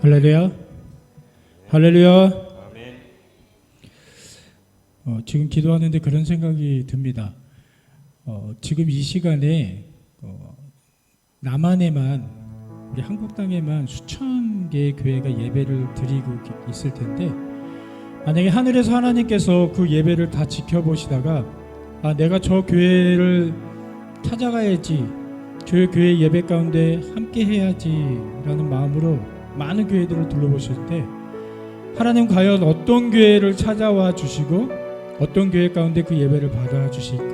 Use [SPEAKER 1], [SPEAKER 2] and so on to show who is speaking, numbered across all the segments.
[SPEAKER 1] 할렐루야. 할렐루야. 지금 기도하는데 그런 생각이 듭니다. 지금 이 시간에 남한에만, 우리 한국 땅에만 수천 개의 교회가 예배를 드리고 있을 텐데, 만약에 하늘에서 하나님께서 그 예배를 다 지켜보시다가 내가 저 교회를 찾아가야지, 저 교회 예배 가운데 함께 해야지 라는 마음으로 많은 교회들을 둘러보실 때, 하나님 과연 어떤 교회를 찾아와 주시고 어떤 교회 가운데 그 예배를 받아 주실까?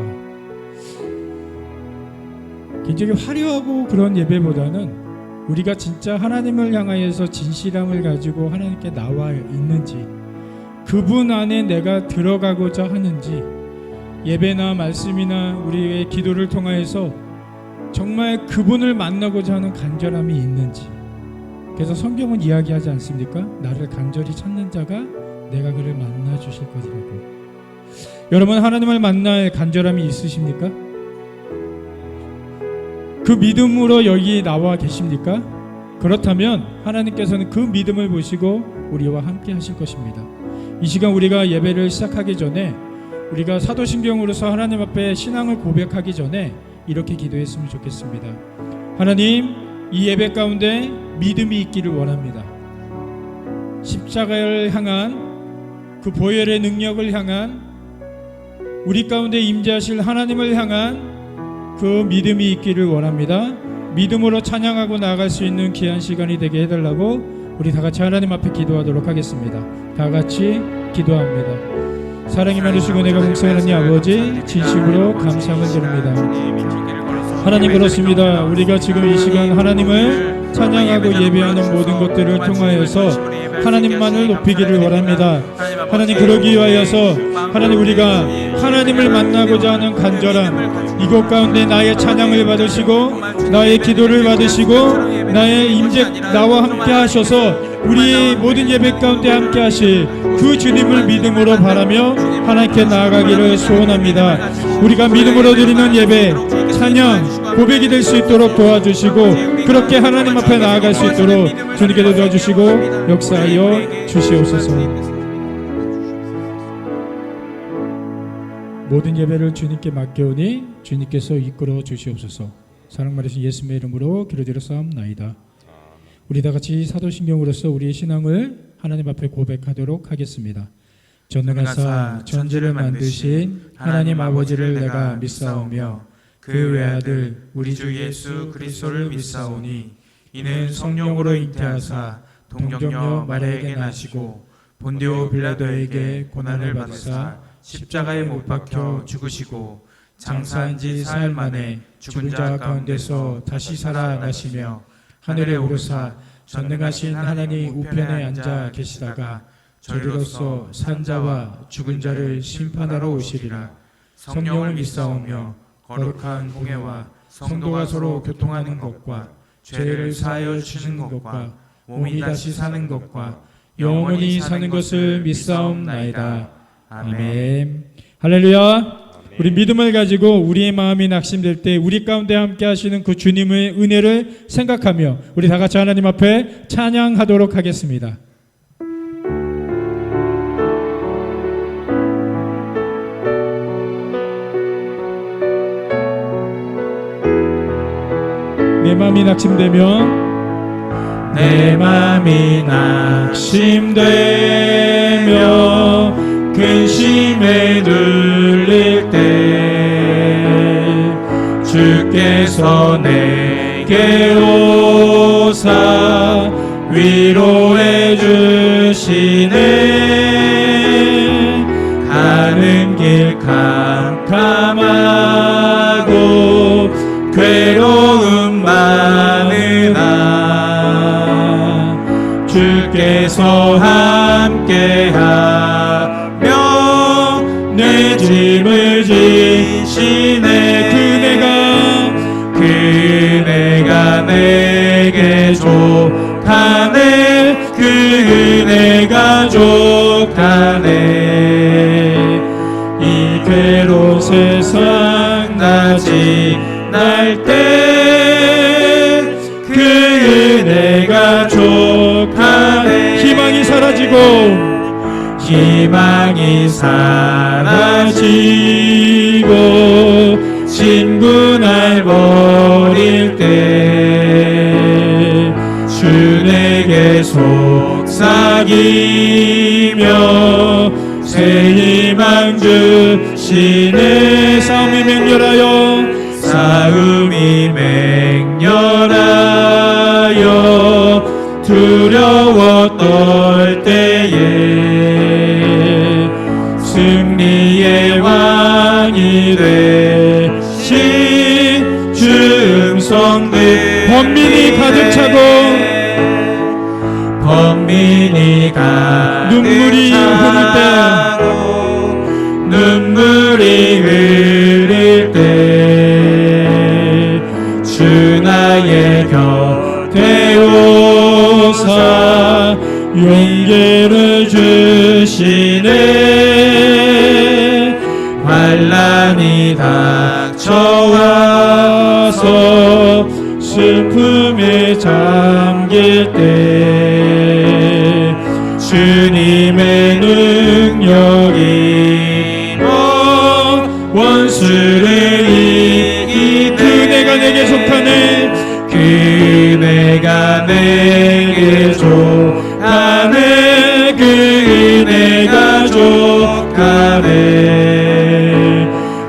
[SPEAKER 1] 굉장히 화려하고 그런 예배보다는 우리가 진짜 하나님을 향하여서 진실함을 가지고 하나님께 나와 있는지, 그분 안에 내가 들어가고자 하는지, 예배나 말씀이나 우리의 기도를 통하여서 정말 그분을 만나고자 하는 간절함이 있는지. 그래서 성경은 이야기하지 않습니까? 나를 간절히 찾는 자가 내가 그를 만나 주실 것이라고. 여러분, 하나님을 만날 간절함이 있으십니까? 그 믿음으로 여기 나와 계십니까? 그렇다면 하나님께서는 그 믿음을 보시고 우리와 함께 하실 것입니다. 이 시간 우리가 예배를 시작하기 전에, 우리가 사도신경으로서 하나님 앞에 신앙을 고백하기 전에 이렇게 기도했으면 좋겠습니다. 하나님, 이 예배 가운데 믿음이 있기를 원합니다. 십자가를 향한 그 보혈의 능력을 향한, 우리 가운데 임재하실 하나님을 향한 그 믿음이 있기를 원합니다. 믿음으로 찬양하고 나아갈 수 있는 귀한 시간이 되게 해달라고 우리 다 같이 하나님 앞에 기도하도록 하겠습니다. 다 같이 기도합니다. 사랑이 많으시고 내가 봉사하는 아버지, 진심으로 감사함을 드립니다. 하나님, 그렇습니다. 우리가 지금 이 시간 하나님을 찬양하고 예배하는 모든 것들을 통하여서 하나님만을 높이기를 원합니다. 하나님, 그러기 위하여서 하나님, 우리가 하나님을 만나고자 하는 간절함, 이곳 가운데 나의 찬양을 받으시고 나의 기도를 받으시고 나의 나와 함께 하셔서 우리의 모든 예배 가운데 함께 하실 그 주님을 믿음으로 바라며 하나님께 나아가기를 소원합니다. 우리가 믿음으로 드리는 예배, 찬양, 고백이 될 수 있도록 도와주시고, 그렇게 하나님 앞에 나아갈 수 있도록 주님께서 도와주시고 역사하여 주시옵소서. 모든 예배를 주님께 맡겨오니 주님께서 이끌어 주시옵소서. 사랑 많으신 예수님의 이름으로 기도드렸사옵나이다. 우리 다 같이 사도신경으로서 우리의 신앙을 하나님 앞에 고백하도록 하겠습니다. 전능하사 천지를 만드신 하나님 아버지를 내가 믿사오며 그 외아들 우리 주 예수 그리스도를 믿사오니, 이는 성령으로 잉태하사 동정녀 마리아에게 나시고 본디오 빌라도에게 고난을 받으사 십자가에 못 박혀 죽으시고 장사한 지 사흘 만에 죽은 자 가운데서 다시 살아나시며 하늘에 오르사 전능하신 하나님 우편에 앉아 계시다가 저리로서 산 자와 죽은 자를 심판하러 오시리라. 성령을 믿사오며 거룩한 공회와 성도가 서로 교통하는 것과 죄를 사하여 주시는 것과 몸이 다시 사는 것과 영원히 사는 것을 믿사옵나이다. 아멘. 할렐루야. 우리 믿음을 가지고 우리의 마음이 낙심될 때 우리 가운데 함께 하시는 그 주님의 은혜를 생각하며 우리 다 같이 하나님 앞에 찬양하도록 하겠습니다. 내 마음이 낙심되면, 내 마음이 낙심되며 근심에 눌릴 때 주께서 내게 오사 위로해 주시네. 가는 길 캄캄하고 괴로움 많으나 주께서 함께하며 내 짐을 지시네. 그네가 내게 족하네. 그 은혜가 족하네. 이 괴로운 세상 나 지날 때 그 은혜가 족하네. 희망이 사라지고 친구 날 버릴 때 주 내게 속삭이며 새 희망 주시네. 싸움이 맹렬하여 두려워 떨 때에 승리의 왕이 되신 주 음성 듣 번민이 가득 차고 눈물이 흐를 때 주 나의 곁에 오사 용기를 주시네. 환난이 닥쳐와서 슬픔에 잠길 때 주님의 능력이 원수를 이기 그네가 내게 속하네. 그네가 내게 족하네. 그 은혜가 족하네.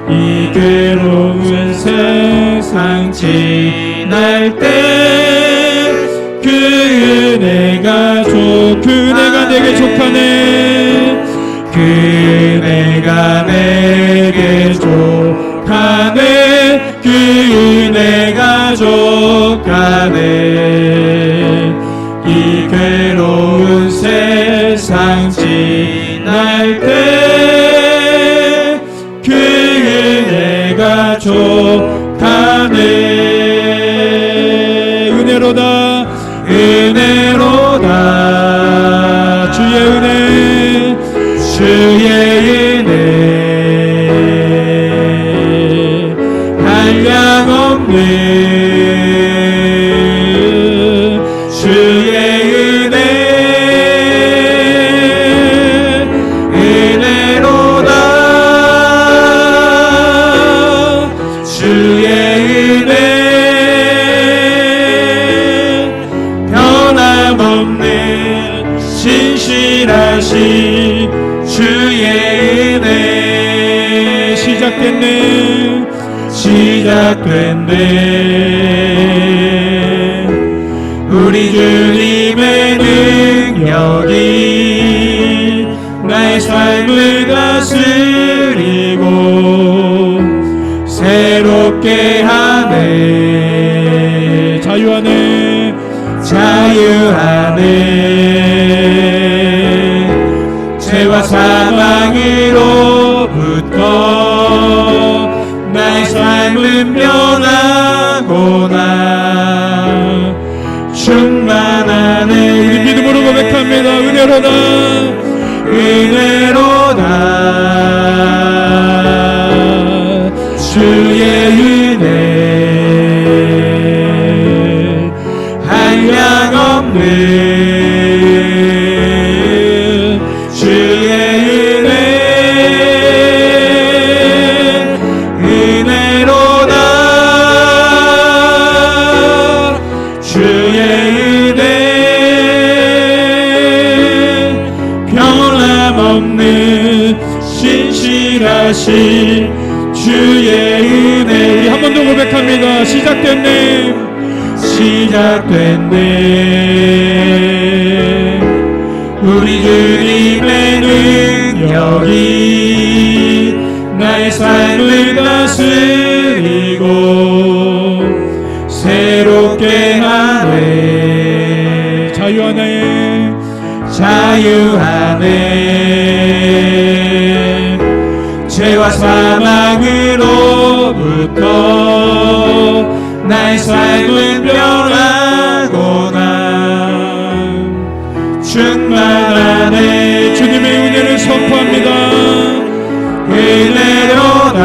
[SPEAKER 1] 이 괴로운 세상 지날 때 그 은혜가 그네가 내게 족하네. 그네가 내게 족하네. 그 은혜가 족하네. 이 괴로운 세상 지날 때 그 은혜가 족하네. 은혜로다 주의 은혜 한량없는 주의 은혜로다 주의 은혜 변함없는 신실하신 주의 은혜 시작됐네. 우리 주님의 능력이 나의 삶을 다스리고 새롭게 하네. 자유하네. 죄와 사망으로부터 나의 삶은 변하고나 충만하네. 우리 믿음으로 고백합니다. 은혜로다 주의 은혜 한량없는 주의 은혜 은혜로다 주의 은혜 변함없는 신실하신 주의 은혜. 우리 한 번 더 고백합니다. 시작됐네. 우리 주님의 능력이 나의 삶을 다스리고 새롭게 하네. 자유하네. 죄와 사망으로부터 나의 삶은 변하고나 충만하네. 주님의 은혜를 선포합니다. 은혜로다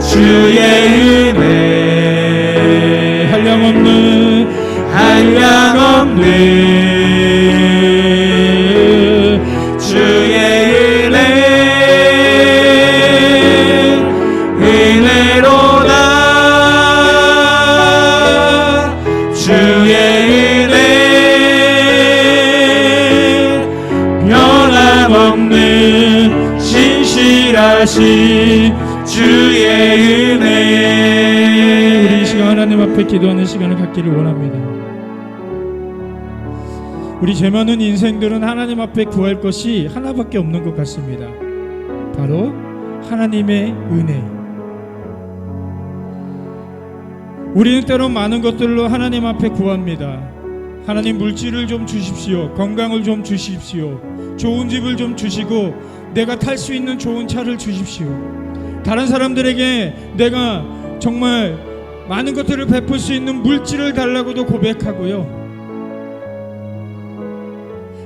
[SPEAKER 1] 주의 은혜 한량없는
[SPEAKER 2] 신실하신 주의 은혜.
[SPEAKER 1] 우리 이 시간 하나님 앞에 기도하는 시간을 갖기를 원합니다. 우리 죄 많은 인생들은 하나님 앞에 구할 것이 하나밖에 없는 것 같습니다. 바로 하나님의 은혜. 우리는 때론 많은 것들로 하나님 앞에 구합니다. 하나님, 물질을 좀 주십시오. 건강을 좀 주십시오. 좋은 집을 좀 주시고 내가 탈 수 있는 좋은 차를 주십시오. 다른 사람들에게 내가 정말 많은 것들을 베풀 수 있는 물질을 달라고도 고백하고요.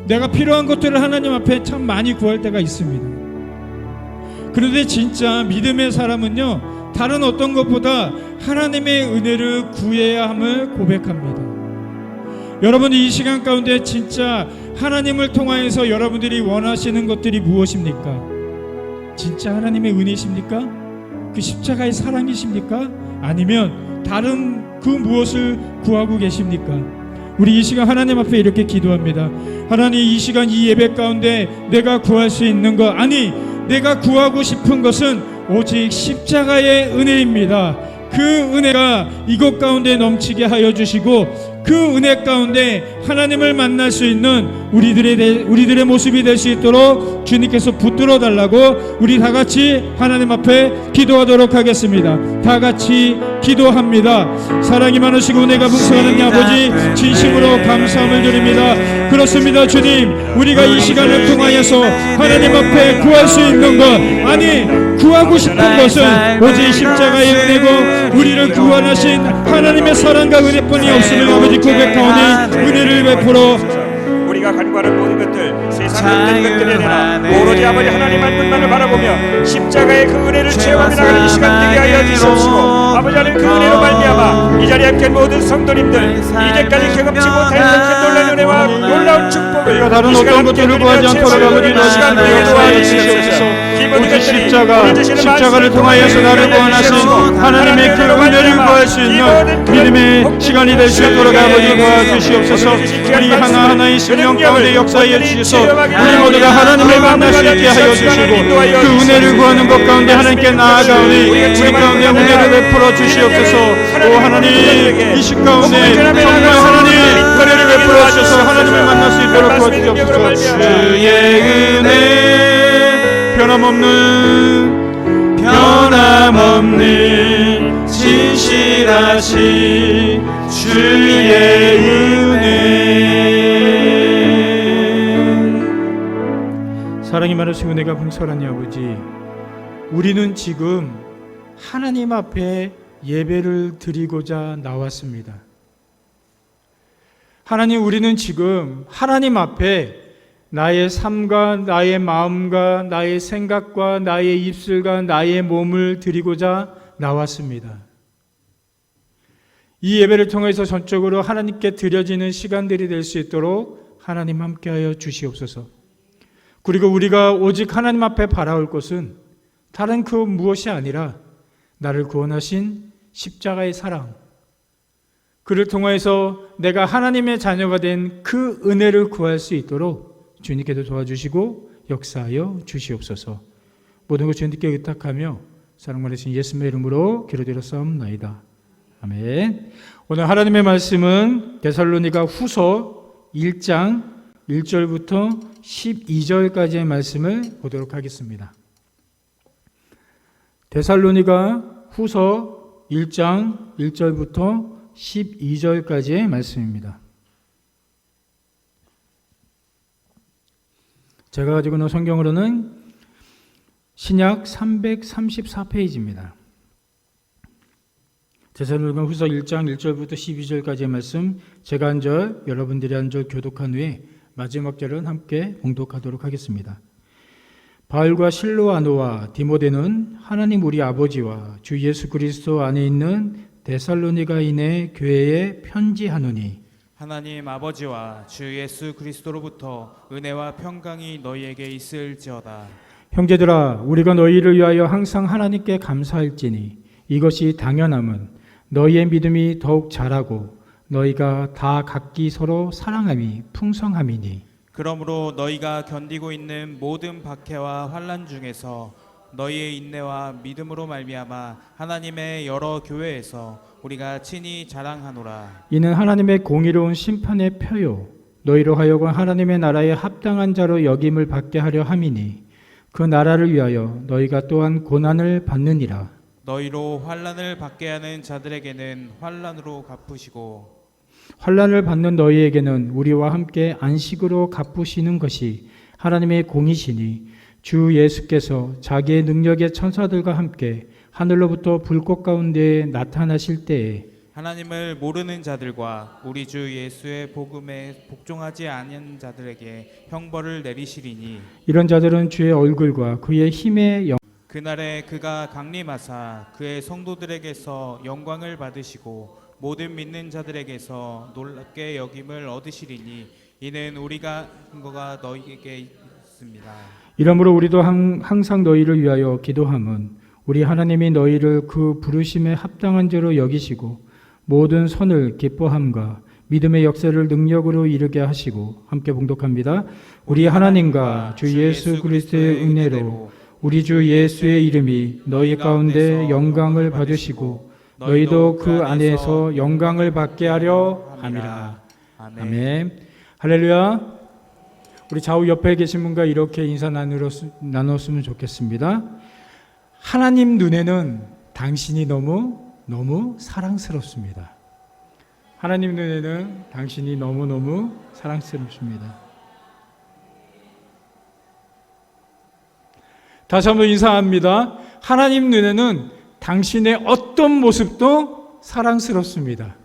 [SPEAKER 1] 내가 필요한 것들을 하나님 앞에 참 많이 구할 때가 있습니다. 그런데 진짜 믿음의 사람은요, 다른 어떤 것보다 하나님의 은혜를 구해야 함을 고백합니다. 여러분, 이 시간 가운데 진짜 하나님을 통하여서 여러분들이 원하시는 것들이 무엇입니까? 진짜 하나님의 은혜십니까? 그 십자가의 사랑이십니까? 아니면 다른 그 무엇을 구하고 계십니까? 우리 이 시간 하나님 앞에 이렇게 기도합니다. 하나님, 이 시간 이 예배 가운데 내가 구할 수 있는 것, 아니 내가 구하고 싶은 것은 오직 십자가의 은혜입니다. 그 은혜가 이곳 가운데 넘치게 하여 주시고 그 은혜 가운데 하나님을 만날 수 있는 우리들의 모습이 될 수 있도록 주님께서 붙들어 달라고 우리 다 같이 하나님 앞에 기도하도록 하겠습니다. 다 같이 기도합니다. 사랑이 많으시고 은혜가 풍성하는 아버지, 진심으로 감사함을 드립니다. 그렇습니다. 주님, 우리가 이 시간을 통하여서 하나님 앞에 구할 수 있는 것, 아니 구하고 싶은 것은 오직 십자가의 은혜고 우리를 구원하신 하나님의 사랑과 은혜뿐이 없음을 아버지 고백하오니 은혜를 베풀어
[SPEAKER 3] 우리가 간구하는 모든 것들, 세상의 모든 것들이 아니라 오로지 아버지 하나님만 분만을 바라보며 십자가의 그 은혜를 체험하며 나가는 이 시간 되게 하여 주시옵시고, 아버지 하나님 그 은혜로 말미암아 이 자리에 함께한 모든 성도님들, 이제까지 경험치 못하였던 그 놀라운 은혜와 놀라운 축복을
[SPEAKER 1] 다른 어떤 것들을 구하지 않도록 아버지
[SPEAKER 3] 시간 되게 도와주시옵소서.
[SPEAKER 1] 오직 십자가를 통하여서 나를 구원하신 하나님의 그 은혜를 구할 수 있는 믿음의 시간이 될 수 있도록 아버지 도와주시옵소서. 우리 하나하나의 심령 가운데 역사하여 주셔서 우리 모두가 하나님을 만날 수 있게 하여 주시고 그 은혜를 구하는 것 가운데 하나님께 나아가오니 우리 가운데 은혜를 베풀어 주시옵소서. 오 하나님, 이 시 가운데 정말 하나님 은혜를 베풀어 주셔서 하나님을 만날 수 있도록 도와주시옵소서. 주의 은혜 변함없는 진실하신 주의 은혜. 사랑이 많으신 은혜가 풍성한 아버지, 우리는 지금 하나님 앞에 예배를 드리고자 나왔습니다. 하나님, 우리는 지금 하나님 앞에 나의 삶과 나의 마음과 나의 생각과 나의 입술과 나의 몸을 드리고자 나왔습니다. 이 예배를 통해서 전적으로 하나님께 드려지는 시간들이 될 수 있도록 하나님 함께하여 주시옵소서. 그리고 우리가 오직 하나님 앞에 바라올 것은 다른 그 무엇이 아니라 나를 구원하신 십자가의 사랑, 그를 통해서 내가 하나님의 자녀가 된 그 은혜를 구할 수 있도록 주님께도 도와주시고 역사하여 주시옵소서. 모든 것 주님께 의탁하며 사랑 많으신 예수님의 이름으로 기도드렸사옵나이다. 아멘. 오늘 하나님의 말씀은 데살로니가 후서 1장 1절부터 12절까지의 말씀을 보도록 하겠습니다. 데살로니가 후서 1장 1절부터 12절까지의 말씀입니다. 제가 가지고 있는 성경으로는 신약 334페이지입니다. 데살로니가 후서 1장 1절부터 12절까지의 말씀, 제가 한 절, 여러분들이 한 절 교독한 후에 마지막 절은 함께 봉독하도록 하겠습니다. 바울과 실로아노와 디모데는 하나님 우리 아버지와 주 예수 그리스도 안에 있는 데살로니가인의 교회에 편지하노니
[SPEAKER 4] 하나님 아버지와 주 예수 그리스도로부터 은혜와 평강이 너희에게 있을지어다.
[SPEAKER 1] 형제들아, 우리가 너희를 위하여 항상 하나님께 감사할지니 이것이 당연함은 너희의 믿음이 더욱 자라고 너희가 다 각기 서로 사랑함이 풍성함이니,
[SPEAKER 4] 그러므로 너희가 견디고 있는 모든 박해와 환난 중에서 너희의 인내와 믿음으로 말미암아 하나님의 여러 교회에서 우리가 친히 자랑하노라.
[SPEAKER 1] 이는 하나님의 공의로운 심판의 표요 너희로 하여금 하나님의 나라에 합당한 자로 여김을 받게 하려 함이니 그 나라를 위하여 너희가 또한 고난을 받느니라.
[SPEAKER 4] 너희로 환난을 받게 하는 자들에게는 환난으로 갚으시고
[SPEAKER 1] 환난을 받는 너희에게는 우리와 함께 안식으로 갚으시는 것이 하나님의 공이시니 주 예수께서 자기의 능력의 천사들과 함께 하늘로부터 불꽃 가운데 나타나실 때에
[SPEAKER 4] 하나님을 모르는 자들과 우리 주 예수의 복음에 복종하지 않은 자들에게 형벌을 내리시리니
[SPEAKER 1] 이런 자들은 주의 얼굴과 그의 힘의
[SPEAKER 4] 그날에 그가 강림하사 그의 성도들에게서 영광을 받으시고 모든 믿는 자들에게서 놀랍게 여김을 얻으시리니 이는 우리가 한 거가 너희에게 있습니다.
[SPEAKER 1] 이러므로 우리도 항상 너희를 위하여 기도함은 우리 하나님이 너희를 그 부르심에 합당한 자로 여기시고 모든 선을 기뻐함과 믿음의 역사를 능력으로 이루게 하시고 함께 봉독합니다. 우리 하나님과 주 예수 그리스도의 은혜로 우리 주 예수의 이름이 너희 가운데 영광을 받으시고 너희도 그 안에서 영광을 받게 하려 함이라. 아멘. 할렐루야. 우리 좌우 옆에 계신 분과 이렇게 인사 나눴으면 좋겠습니다. 하나님 눈에는 당신이 너무 사랑스럽습니다. 하나님 눈에는 당신이 너무너무 사랑스럽습니다. 다시 한번 인사합니다. 하나님 눈에는 당신의 어떤 모습도 사랑스럽습니다.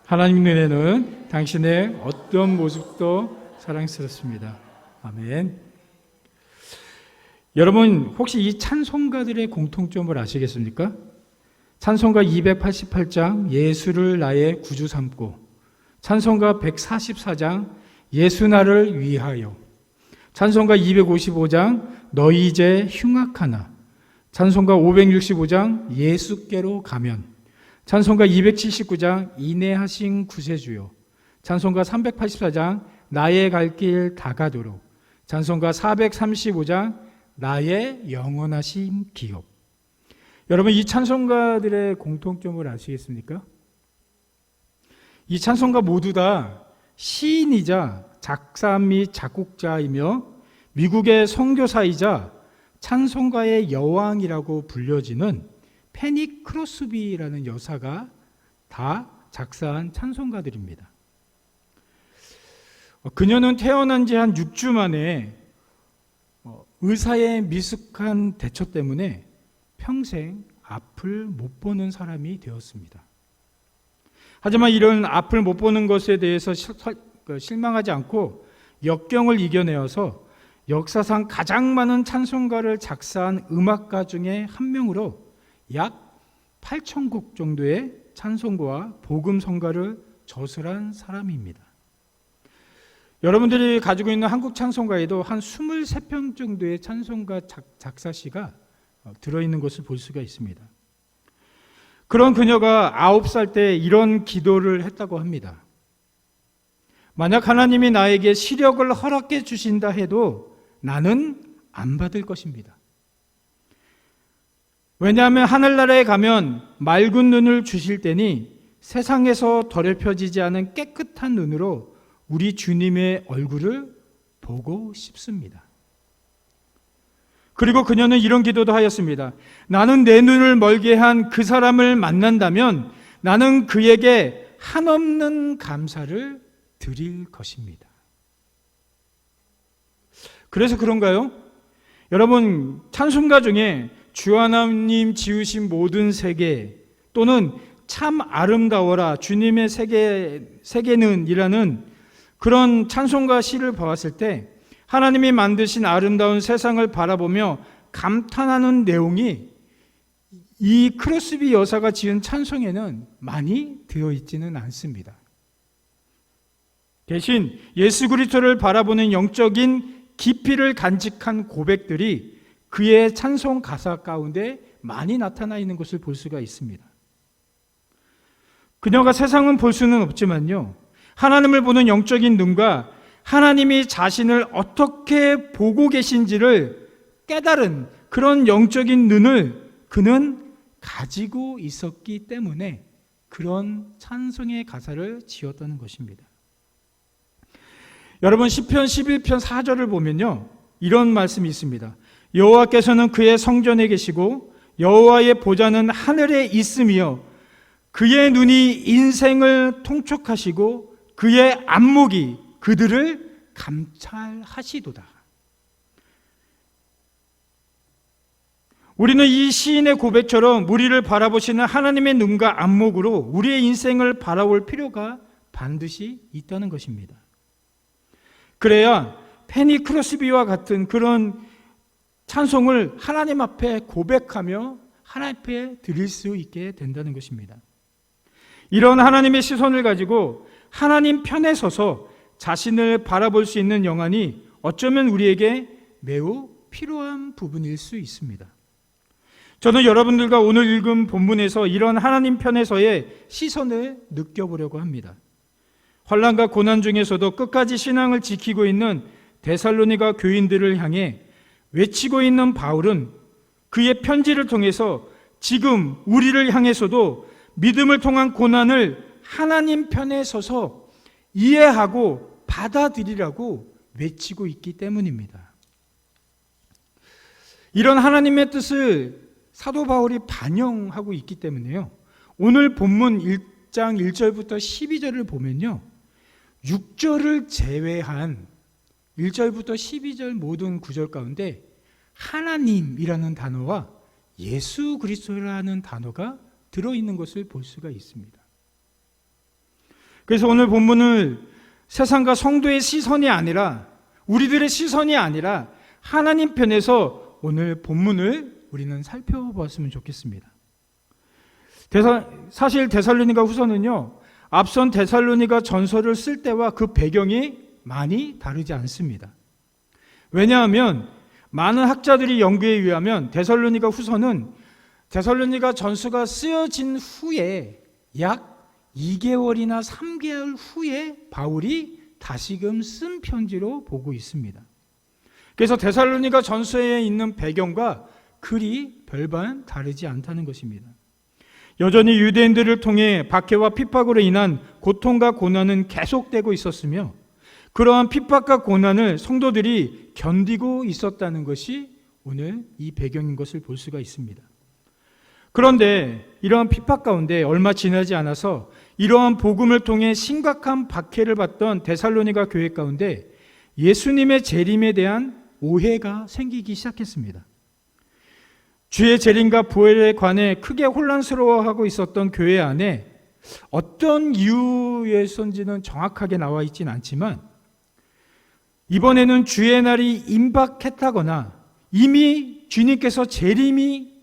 [SPEAKER 1] 하나님 눈에는 당신의 어떤 모습도 사랑스럽습니다. 아멘. 여러분 혹시 이 찬송가들의 공통점을 아시겠습니까? 찬송가 288장 예수를 나의 구주 삼고, 찬송가 144장 예수 나를 위하여, 찬송가 255장 너희 이제 흉악하나, 찬송가 565장 예수께로 가면, 찬송가 279장 인내하신 구세주요, 찬송가 384장 나의 갈 길 다가도록, 찬송가 435장 나의 영원하신 기업. 여러분 이 찬송가들의 공통점을 아시겠습니까? 이 찬송가 모두 다 시인이자 작사 및 작곡자이며 미국의 선교사이자 찬송가의 여왕이라고 불려지는 페니 크로스비라는 여사가 다 작사한 찬송가들입니다. 그녀는 태어난 지 한 6주 만에 의사의 미숙한 대처 때문에 평생 앞을 못 보는 사람이 되었습니다. 하지만 이런 앞을 못 보는 것에 대해서 실망하지 않고 역경을 이겨내어서 역사상 가장 많은 찬송가를 작사한 음악가 중에 한 명으로 약 8,000곡 정도의 찬송가와 복음성가를 저술한 사람입니다. 여러분들이 가지고 있는 한국 찬송가에도 한 23편 정도의 찬송가 작사시가 들어있는 것을 볼 수가 있습니다. 그런 그녀가 9살 때 이런 기도를 했다고 합니다. 만약 하나님이 나에게 시력을 허락해 주신다 해도 나는 안 받을 것입니다. 왜냐하면 하늘나라에 가면 맑은 눈을 주실 때니 세상에서 더럽혀지지 않은 깨끗한 눈으로 우리 주님의 얼굴을 보고 싶습니다. 그리고 그녀는 이런 기도도 하였습니다. 나는 내 눈을 멀게 한 그 사람을 만난다면 나는 그에게 한없는 감사를 드릴 것입니다. 그래서 그런가요? 여러분 찬송가 중에 주 하나님 지으신 모든 세계 또는 참 아름다워라 주님의 세계는 이라는 그런 찬송가 시를 보았을 때 하나님이 만드신 아름다운 세상을 바라보며 감탄하는 내용이 이 크로스비 여사가 지은 찬송에는 많이 되어 있지는 않습니다. 대신 예수 그리스도를 바라보는 영적인 깊이를 간직한 고백들이 그의 찬송 가사 가운데 많이 나타나 있는 것을 볼 수가 있습니다. 그녀가 세상은 볼 수는 없지만요, 하나님을 보는 영적인 눈과 하나님이 자신을 어떻게 보고 계신지를 깨달은
[SPEAKER 5] 그런 영적인 눈을 그는 가지고 있었기 때문에 그런 찬송의 가사를 지었다는 것입니다. 여러분 시편 11편 4절을 보면요, 이런 말씀이 있습니다. 여호와께서는 그의 성전에 계시고 여호와의 보좌는 하늘에 있으며 그의 눈이 인생을 통촉하시고 그의 안목이 그들을 감찰하시도다. 우리는 이 시인의 고백처럼 우리를 바라보시는 하나님의 눈과 안목으로 우리의 인생을 바라볼 필요가 반드시 있다는 것입니다. 그래야 페니 크로스비와 같은 그런 찬송을 하나님 앞에 고백하며 하나님 앞에 드릴 수 있게 된다는 것입니다. 이런 하나님의 시선을 가지고 하나님 편에 서서 자신을 바라볼 수 있는 영안이 어쩌면 우리에게 매우 필요한 부분일 수 있습니다. 저는 여러분들과 오늘 읽은 본문에서 이런 하나님 편에서의 시선을 느껴보려고 합니다. 환난과 고난 중에서도 끝까지 신앙을 지키고 있는 데살로니가 교인들을 향해 외치고 있는 바울은 그의 편지를 통해서 지금 우리를 향해서도 믿음을 통한 고난을 하나님 편에 서서 이해하고 받아들이라고 외치고 있기 때문입니다. 이런 하나님의 뜻을 사도 바울이 반영하고 있기 때문에요, 오늘 본문 1장 1절부터 12절을 보면요, 6절을 제외한 1절부터 12절 모든 구절 가운데 하나님이라는 단어와 예수 그리스도라는 단어가 들어있는 것을 볼 수가 있습니다. 그래서 오늘 본문을 세상과 성도의 시선이 아니라, 우리들의 시선이 아니라 하나님 편에서 오늘 본문을 우리는 살펴보았으면 좋겠습니다. 사실 데살로니가 후서는요, 앞선 데살로니가 전서를 쓸 때와 그 배경이 많이 다르지 않습니다. 왜냐하면 많은 학자들이 연구에 의하면 데살로니가 후서는 데살로니가 전서가 쓰여진 후에 약 2개월이나 3개월 후에 바울이 다시금 쓴 편지로 보고 있습니다. 그래서 데살로니가 전서에 있는 배경과 글이 별반 다르지 않다는 것입니다. 여전히 유대인들을 통해 박해와 핍박으로 인한 고통과 고난은 계속되고 있었으며 그러한 핍박과 고난을 성도들이 견디고 있었다는 것이 오늘 이 배경인 것을 볼 수가 있습니다. 그런데 이러한 핍박 가운데 얼마 지나지 않아서 이러한 복음을 통해 심각한 박해를 받던 데살로니가 교회 가운데 예수님의 재림에 대한 오해가 생기기 시작했습니다. 주의 재림과 부활에 관해 크게 혼란스러워하고 있었던 교회 안에 어떤 이유에서인지는 정확하게 나와 있지는 않지만 이번에는 주의 날이 임박했다거나 이미 주님께서 재림이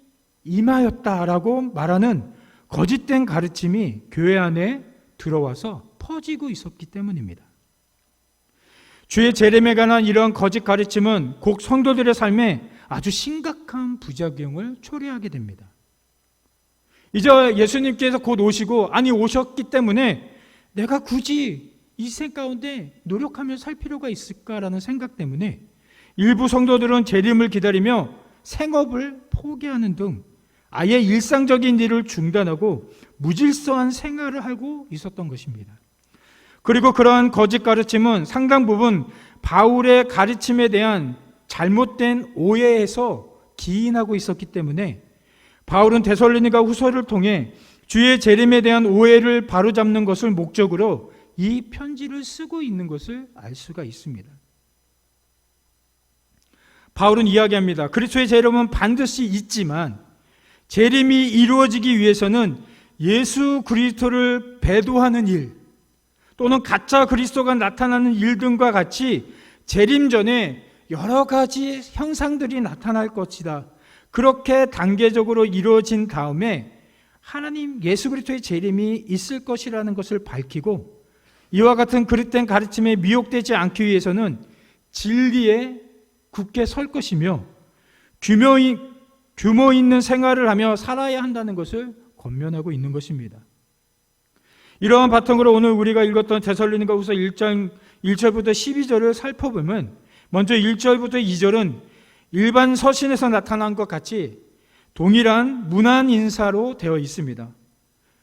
[SPEAKER 5] 임하였다라고 말하는 거짓된 가르침이 교회 안에 들어와서 퍼지고 있었기 때문입니다. 주의 재림에 관한 이런 거짓 가르침은 곧 성도들의 삶에 아주 심각한 부작용을 초래하게 됩니다. 이제 예수님께서 곧 오시고, 오셨기 때문에 내가 굳이 이 생 가운데 노력하며 살 필요가 있을까라는 생각 때문에 일부 성도들은 재림을 기다리며 생업을 포기하는 등 아예 일상적인 일을 중단하고 무질서한 생활을 하고 있었던 것입니다. 그리고 그러한 거짓 가르침은 상당 부분 바울의 가르침에 대한 잘못된 오해에서 기인하고 있었기 때문에 바울은 데살로니가 후서를 통해 주의 재림에 대한 오해를 바로잡는 것을 목적으로 이 편지를 쓰고 있는 것을 알 수가 있습니다. 바울은 이야기합니다. 그리스도의 재림은 반드시 있지만 재림이 이루어지기 위해서는 예수 그리스도를 배도하는 일 또는 가짜 그리스도가 나타나는 일 등과 같이 재림 전에 여러 가지 형상들이 나타날 것이다. 그렇게 단계적으로 이루어진 다음에 하나님 예수 그리스도의 재림이 있을 것이라는 것을 밝히고 이와 같은 그릇된 가르침에 미혹되지 않기 위해서는 진리에 굳게 설 것이며 규모 있는 생활을 하며 살아야 한다는 것을 권면하고 있는 것입니다. 이러한 바탕으로 오늘 우리가 읽었던 데살로니가 후서 1장 1절부터 12절을 살펴보면 먼저 1절부터 2절은 일반 서신에서 나타난 것 같이 동일한 문안 인사로 되어 있습니다.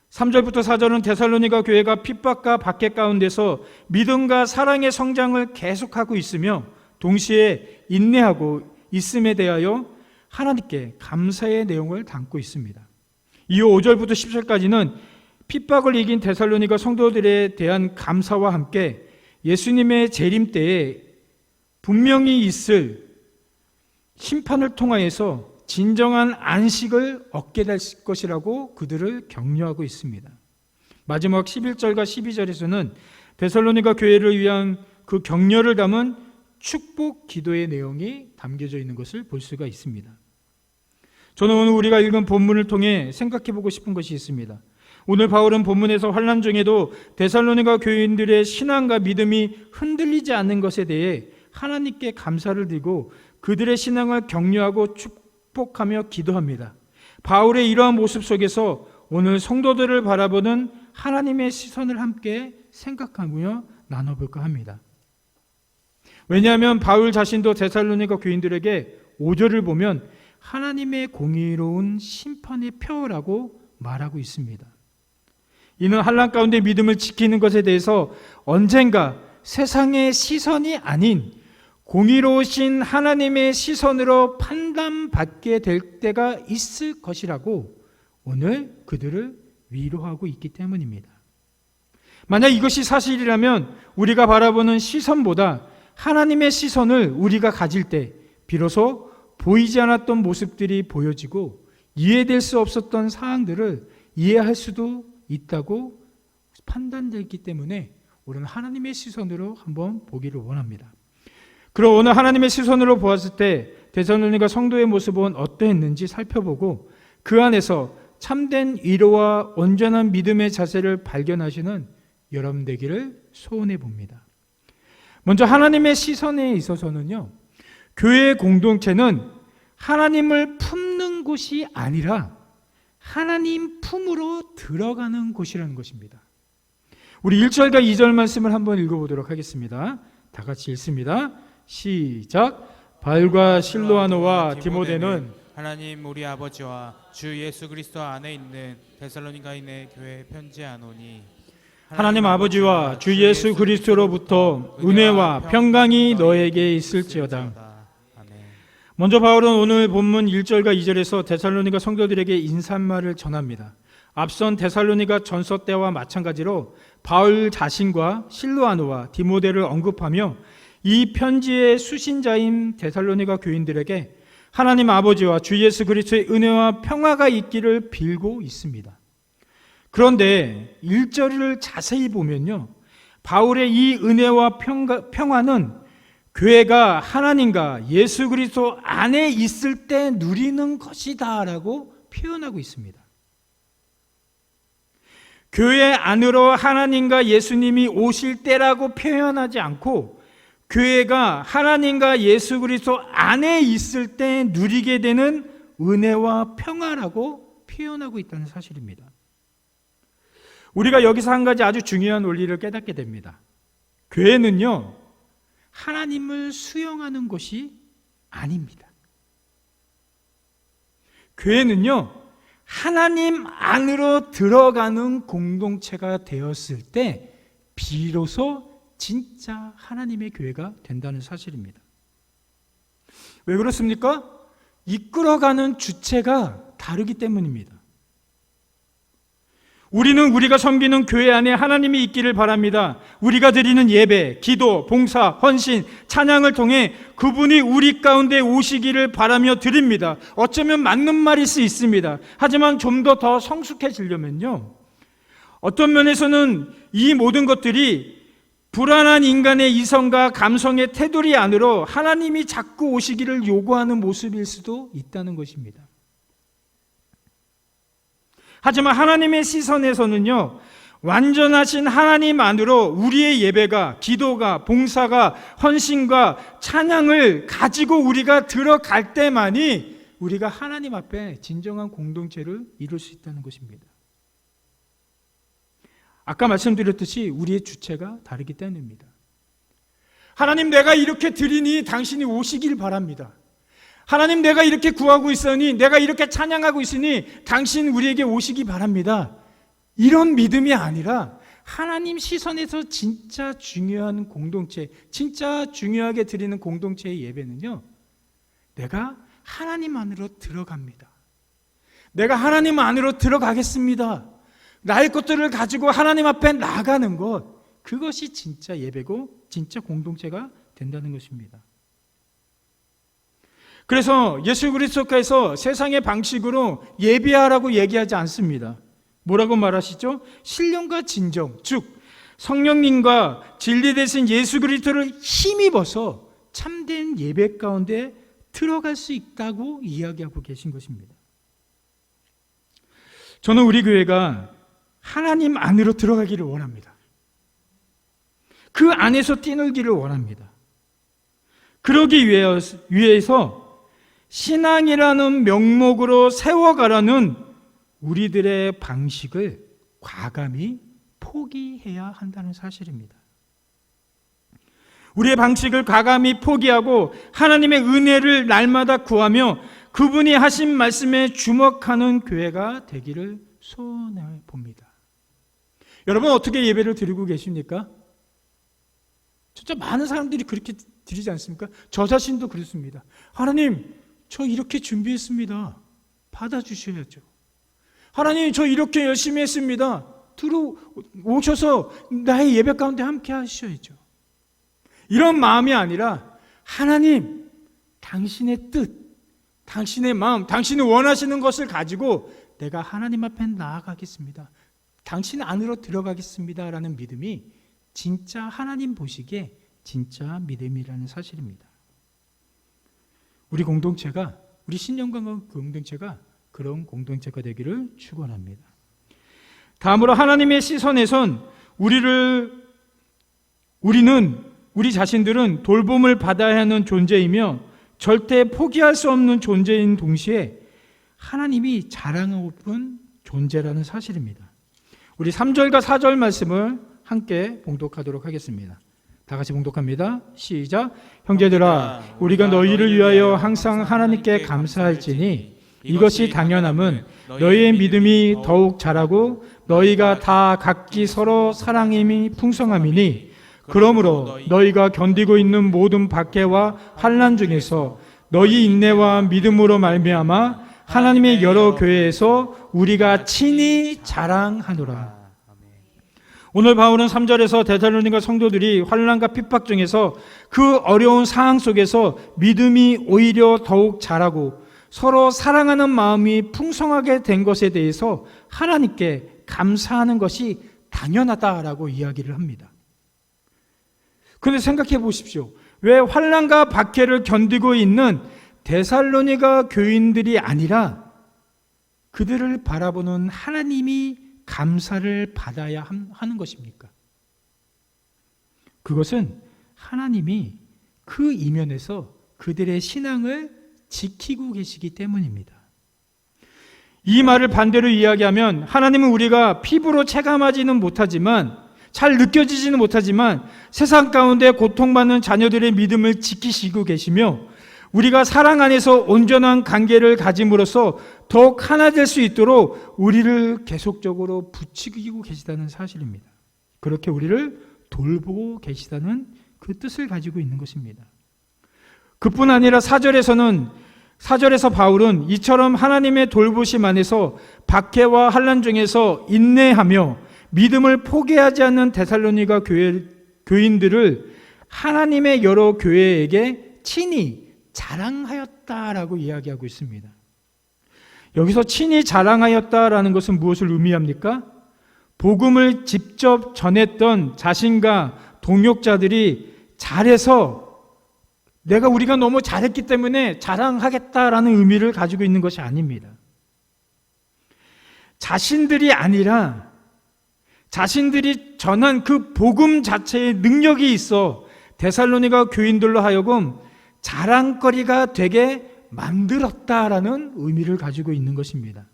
[SPEAKER 5] 3절부터 4절은 데살로니가 교회가 핍박과 박해 가운데서 믿음과 사랑의 성장을 계속하고 있으며 동시에 인내하고 있음에 대하여 하나님께 감사의 내용을 담고 있습니다. 이후 5절부터 10절까지는 핍박을 이긴 데살로니가 성도들에 대한 감사와 함께 예수님의 재림 때에 분명히 있을 심판을 통하여서 진정한 안식을 얻게 될 것이라고 그들을 격려하고 있습니다. 마지막 11절과 12절에서는 데살로니가 교회를 위한 그 격려를 담은 축복 기도의 내용이 담겨져 있는 것을 볼 수가 있습니다. 저는 오늘 우리가 읽은 본문을 통해 생각해 보고 싶은 것이 있습니다. 오늘 바울은 본문에서 환난 중에도 데살로니가 교인들의 신앙과 믿음이 흔들리지 않는 것에 대해 하나님께 감사를 드리고 그들의 신앙을 격려하고 축복하며 기도합니다. 바울의 이러한 모습 속에서 오늘 성도들을 바라보는 하나님의 시선을 함께 생각하며 나눠볼까 합니다. 왜냐하면 바울 자신도 데살로니가 교인들에게 5절을 보면 하나님의 공의로운 심판의 표라고 말하고 있습니다. 이는 환난 가운데 믿음을 지키는 것에 대해서 언젠가 세상의 시선이 아닌 공의로우신 하나님의 시선으로 판단받게 될 때가 있을 것이라고 오늘 그들을 위로하고 있기 때문입니다. 만약 이것이 사실이라면 우리가 바라보는 시선보다 하나님의 시선을 우리가 가질 때 비로소 보이지 않았던 모습들이 보여지고 이해될 수 없었던 사항들을 이해할 수도 있다고 판단되기 때문에 우리는 하나님의 시선으로 한번 보기를 원합니다. 그럼 오늘 하나님의 시선으로 보았을 때 데살로니가 성도의 모습은 어떠했는지 살펴보고 그 안에서 참된 위로와 온전한 믿음의 자세를 발견하시는 여러분 되기를 소원해 봅니다. 먼저 하나님의 시선에 있어서는요, 교회 공동체는 하나님을 품는 곳이 아니라 하나님 품으로 들어가는 곳이라는 것입니다. 우리 1절과 2절 말씀을 한번 읽어보도록 하겠습니다. 다 같이 읽습니다. 시작. 바울과 실로아노와 디모데는
[SPEAKER 4] 하나님 우리 아버지와 주 예수 그리스도 안에 있는 데살로니가인의 교회에 편지하노니
[SPEAKER 5] 하나님 아버지와 주 예수 그리스도로부터 은혜와 평강이 너에게 있을지어다.
[SPEAKER 4] 아멘.
[SPEAKER 5] 먼저 바울은 오늘 본문 1절과 2절에서 데살로니가 성도들에게 인사말을 전합니다. 앞선 데살로니가 전서 때와 마찬가지로 바울 자신과 실로아노와 디모데를 언급하며 이 편지의 수신자인 데살로니가 교인들에게 하나님 아버지와 주 예수 그리스도의 은혜와 평화가 있기를 빌고 있습니다. 그런데 1절을 자세히 보면요, 바울의 이 은혜와 평화는 교회가 하나님과 예수 그리스도 안에 있을 때 누리는 것이다 라고 표현하고 있습니다. 교회 안으로 하나님과 예수님이 오실 때라고 표현하지 않고 교회가 하나님과 예수 그리스도 안에 있을 때 누리게 되는 은혜와 평화라고 표현하고 있다는 사실입니다. 우리가 여기서 한 가지 아주 중요한 원리를 깨닫게 됩니다. 교회는요, 하나님을 수용하는 것이 아닙니다. 교회는요, 하나님 안으로 들어가는 공동체가 되었을 때 비로소 진짜 하나님의 교회가 된다는 사실입니다. 왜 그렇습니까? 이끌어가는 주체가 다르기 때문입니다. 우리는 우리가 섬기는 교회 안에 하나님이 있기를 바랍니다. 우리가 드리는 예배, 기도, 봉사, 헌신, 찬양을 통해 그분이 우리 가운데 오시기를 바라며 드립니다. 어쩌면 맞는 말일 수 있습니다. 하지만 좀 더 성숙해지려면요, 어떤 면에서는 이 모든 것들이 불안한 인간의 이성과 감성의 테두리 안으로 하나님이 자꾸 오시기를 요구하는 모습일 수도 있다는 것입니다. 하지만 하나님의 시선에서는요, 완전하신 하나님 안으로 우리의 예배가, 기도가, 봉사가, 헌신과 찬양을 가지고 우리가 들어갈 때만이 우리가 하나님 앞에 진정한 공동체를 이룰 수 있다는 것입니다. 아까 말씀드렸듯이 우리의 주체가 다르기 때문입니다. 하나님, 내가 이렇게 드리니 당신이 오시길 바랍니다. 하나님, 내가 이렇게 구하고 있으니, 내가 이렇게 찬양하고 있으니 당신 우리에게 오시기 바랍니다. 이런 믿음이 아니라 하나님 시선에서 진짜 중요한 공동체, 진짜 중요하게 드리는 공동체의 예배는요, 내가 하나님 안으로 들어갑니다. 내가 하나님 안으로 들어가겠습니다. 나의 것들을 가지고 하나님 앞에 나가는 것, 그것이 진짜 예배고 진짜 공동체가 된다는 것입니다. 그래서 예수 그리스도께서 세상의 방식으로 예배하라고 얘기하지 않습니다. 뭐라고 말하시죠? 신령과 진정, 즉 성령님과 진리 대신 예수 그리스도를 힘입어서 참된 예배 가운데 들어갈 수 있다고 이야기하고 계신 것입니다. 저는 우리 교회가 하나님 안으로 들어가기를 원합니다. 그 안에서 뛰놀기를 원합니다. 그러기 위해서 신앙이라는 명목으로 세워가라는 우리들의 방식을 과감히 포기해야 한다는 사실입니다. 우리의 방식을 과감히 포기하고 하나님의 은혜를 날마다 구하며 그분이 하신 말씀에 주목하는 교회가 되기를 소원해 봅니다. 여러분, 어떻게 예배를 드리고 계십니까? 진짜 많은 사람들이 그렇게 드리지 않습니까? 저 자신도 그렇습니다. 하나님, 저 이렇게 준비했습니다. 받아주셔야죠. 하나님, 저 이렇게 열심히 했습니다. 들어오셔서 나의 예배 가운데 함께 하셔야죠. 이런 마음이 아니라 하나님, 당신의 뜻, 당신의 마음, 당신이 원하시는 것을 가지고 내가 하나님 앞에 나아가겠습니다. 당신 안으로 들어가겠습니다. 라는 믿음이 진짜 하나님 보시기에 진짜 믿음이라는 사실입니다. 우리 공동체가, 우리 신령강강 공동체가 그런 공동체가 되기를 축원합니다. 다음으로 하나님의 시선에선 우리 자신들은 돌봄을 받아야 하는 존재이며 절대 포기할 수 없는 존재인 동시에 하나님이 자랑하고 싶은 존재라는 사실입니다. 우리 3절과 4절 말씀을 함께 봉독하도록 하겠습니다. 다 같이 봉독합니다. 시작. 형제들아, 우리가 너희를 위하여 항상 하나님께 감사할지니 이것이 당연함은 너희의 믿음이 더욱 자라고 너희가 다 각기 서로 사랑임이 풍성함이니, 그러므로 너희가 견디고 있는 모든 박해와 환난 중에서 너희 인내와 믿음으로 말미암아 하나님의 여러 교회에서 우리가 친히 자랑하노라. 오늘 바울은 3절에서 데살로니가 성도들이 환난과 핍박 중에서 그 어려운 상황 속에서 믿음이 오히려 더욱 자라고 서로 사랑하는 마음이 풍성하게 된 것에 대해서 하나님께 감사하는 것이 당연하다라고 이야기를 합니다. 그런데 생각해 보십시오. 왜 환난과 박해를 견디고 있는 데살로니가 교인들이 아니라 그들을 바라보는 하나님이 감사를 받아야 하는 것입니까? 그것은 하나님이 그 이면에서 그들의 신앙을 지키고 계시기 때문입니다. 이 말을 반대로 이야기하면 하나님은 우리가 피부로 체감하지는 못하지만, 잘 느껴지지는 못하지만 세상 가운데 고통받는 자녀들의 믿음을 지키시고 계시며 우리가 사랑 안에서 온전한 관계를 가짐으로써 더욱 하나 될 수 있도록 우리를 계속적으로 부추기고 계시다는 사실입니다. 그렇게 우리를 돌보고 계시다는 그 뜻을 가지고 있는 것입니다. 그뿐 아니라 4절에서 바울은 이처럼 하나님의 돌보심 안에서 박해와 환난 중에서 인내하며 믿음을 포기하지 않는 데살로니가 교인들을 하나님의 여러 교회에게 친히 자랑하였다라고 이야기하고 있습니다. 여기서 친히 자랑하였다라는 것은 무엇을 의미합니까? 복음을 직접 전했던 자신과 동역자들이 잘해서 우리가 너무 잘했기 때문에 자랑하겠다라는 의미를 가지고 있는 것이 아닙니다. 자신들이 아니라 자신들이 전한 그 복음 자체의 능력이 있어 데살로니가 교인들로 하여금 자랑거리가 되게 만들었다라는 의미를 가지고 있는 것입니다.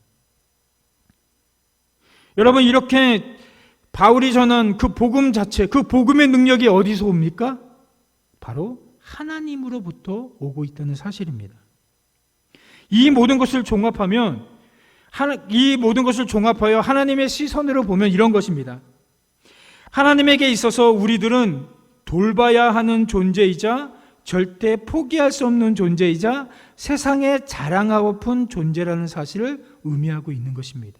[SPEAKER 5] 여러분, 이렇게 바울이 전한 그 복음 자체, 그 복음의 능력이 어디서 옵니까? 바로 하나님으로부터 오고 있다는 사실입니다. 이 모든 것을 종합하면 이 모든 것을 종합하여 하나님의 시선으로 보면 이런 것입니다. 하나님에게 있어서 우리들은 돌봐야 하는 존재이자 절대 포기할 수 없는 존재이자 세상에 자랑하고픈 존재라는 사실을 의미하고 있는 것입니다.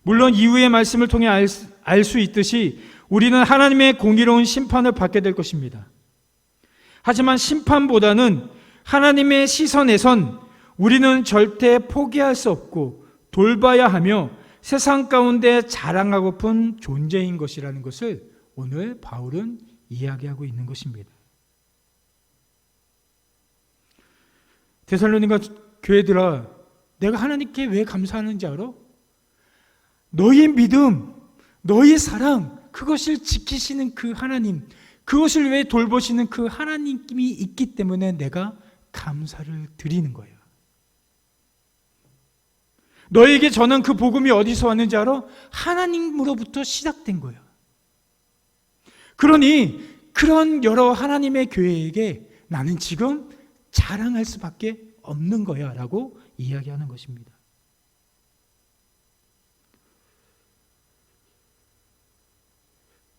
[SPEAKER 5] 물론 이후의 말씀을 통해 알 수 있듯이 우리는 하나님의 공의로운 심판을 받게 될 것입니다. 하지만 심판보다는 하나님의 시선에선 우리는 절대 포기할 수 없고 돌봐야 하며 세상 가운데 자랑하고픈 존재인 것이라는 것을 오늘 바울은 이야기하고 있는 것입니다. 데살로니가 교회들아, 내가 하나님께 왜 감사하는지 알아? 너희의 믿음, 너희의 사랑, 그것을 지키시는 그 하나님, 그것을 왜 돌보시는 그 하나님이 있기 때문에 내가 감사를 드리는 거예요. 너에게 전한 그 복음이 어디서 왔는지 알아? 하나님으로부터 시작된 거예요. 그러니 그런 여러 하나님의 교회에게 나는 지금 자랑할 수밖에 없는 거야 라고 이야기하는 것입니다.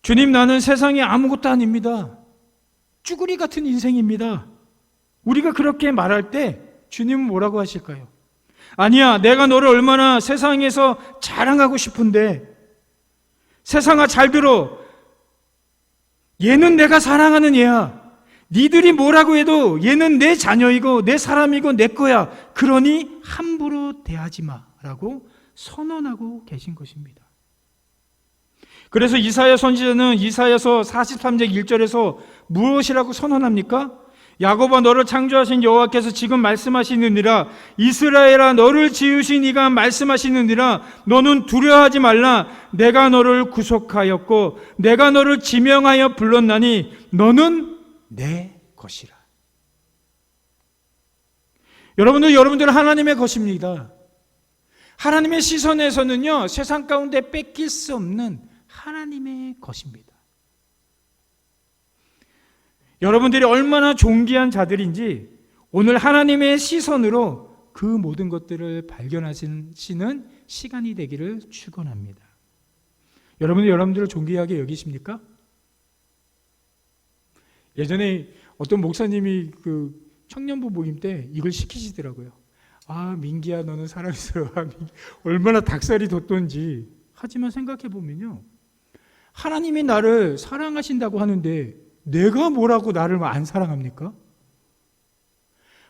[SPEAKER 5] 주님, 나는 세상에 아무것도 아닙니다. 쭈구리 같은 인생입니다. 우리가 그렇게 말할 때 주님은 뭐라고 하실까요? 아니야, 내가 너를 얼마나 세상에서 자랑하고 싶은데, 세상아 잘 들어, 얘는 내가 사랑하는 얘야. 니들이 뭐라고 해도 얘는 내 자녀이고 내 사람이고 내 거야. 그러니 함부로 대하지 마라고 선언하고 계신 것입니다. 그래서 이사야 선지자는 이사야서 43장 1절에서 무엇이라고 선언합니까? 야곱아, 너를 창조하신 여호와께서 지금 말씀하시느니라. 이스라엘아, 너를 지으신 이가 말씀하시느니라. 너는 두려워하지 말라. 내가 너를 구속하였고 내가 너를 지명하여 불렀나니 너는 내 것이라. 여러분들 하나님의 것입니다. 하나님의 시선에서는요, 세상 가운데 뺏길 수 없는 하나님의 것입니다. 여러분들이 얼마나 존귀한 자들인지 오늘 하나님의 시선으로 그 모든 것들을 발견하시는 시간이 되기를 축원합니다. 여러분들을 존귀하게 여기십니까? 예전에 어떤 목사님이 그 청년부 모임 때 이걸 시키시더라고요. 아, 민기야, 너는 사랑스러워. 얼마나 닭살이 돋던지. 하지만 생각해 보면요, 하나님이 나를 사랑하신다고 하는데 내가 뭐라고 나를 안 사랑합니까?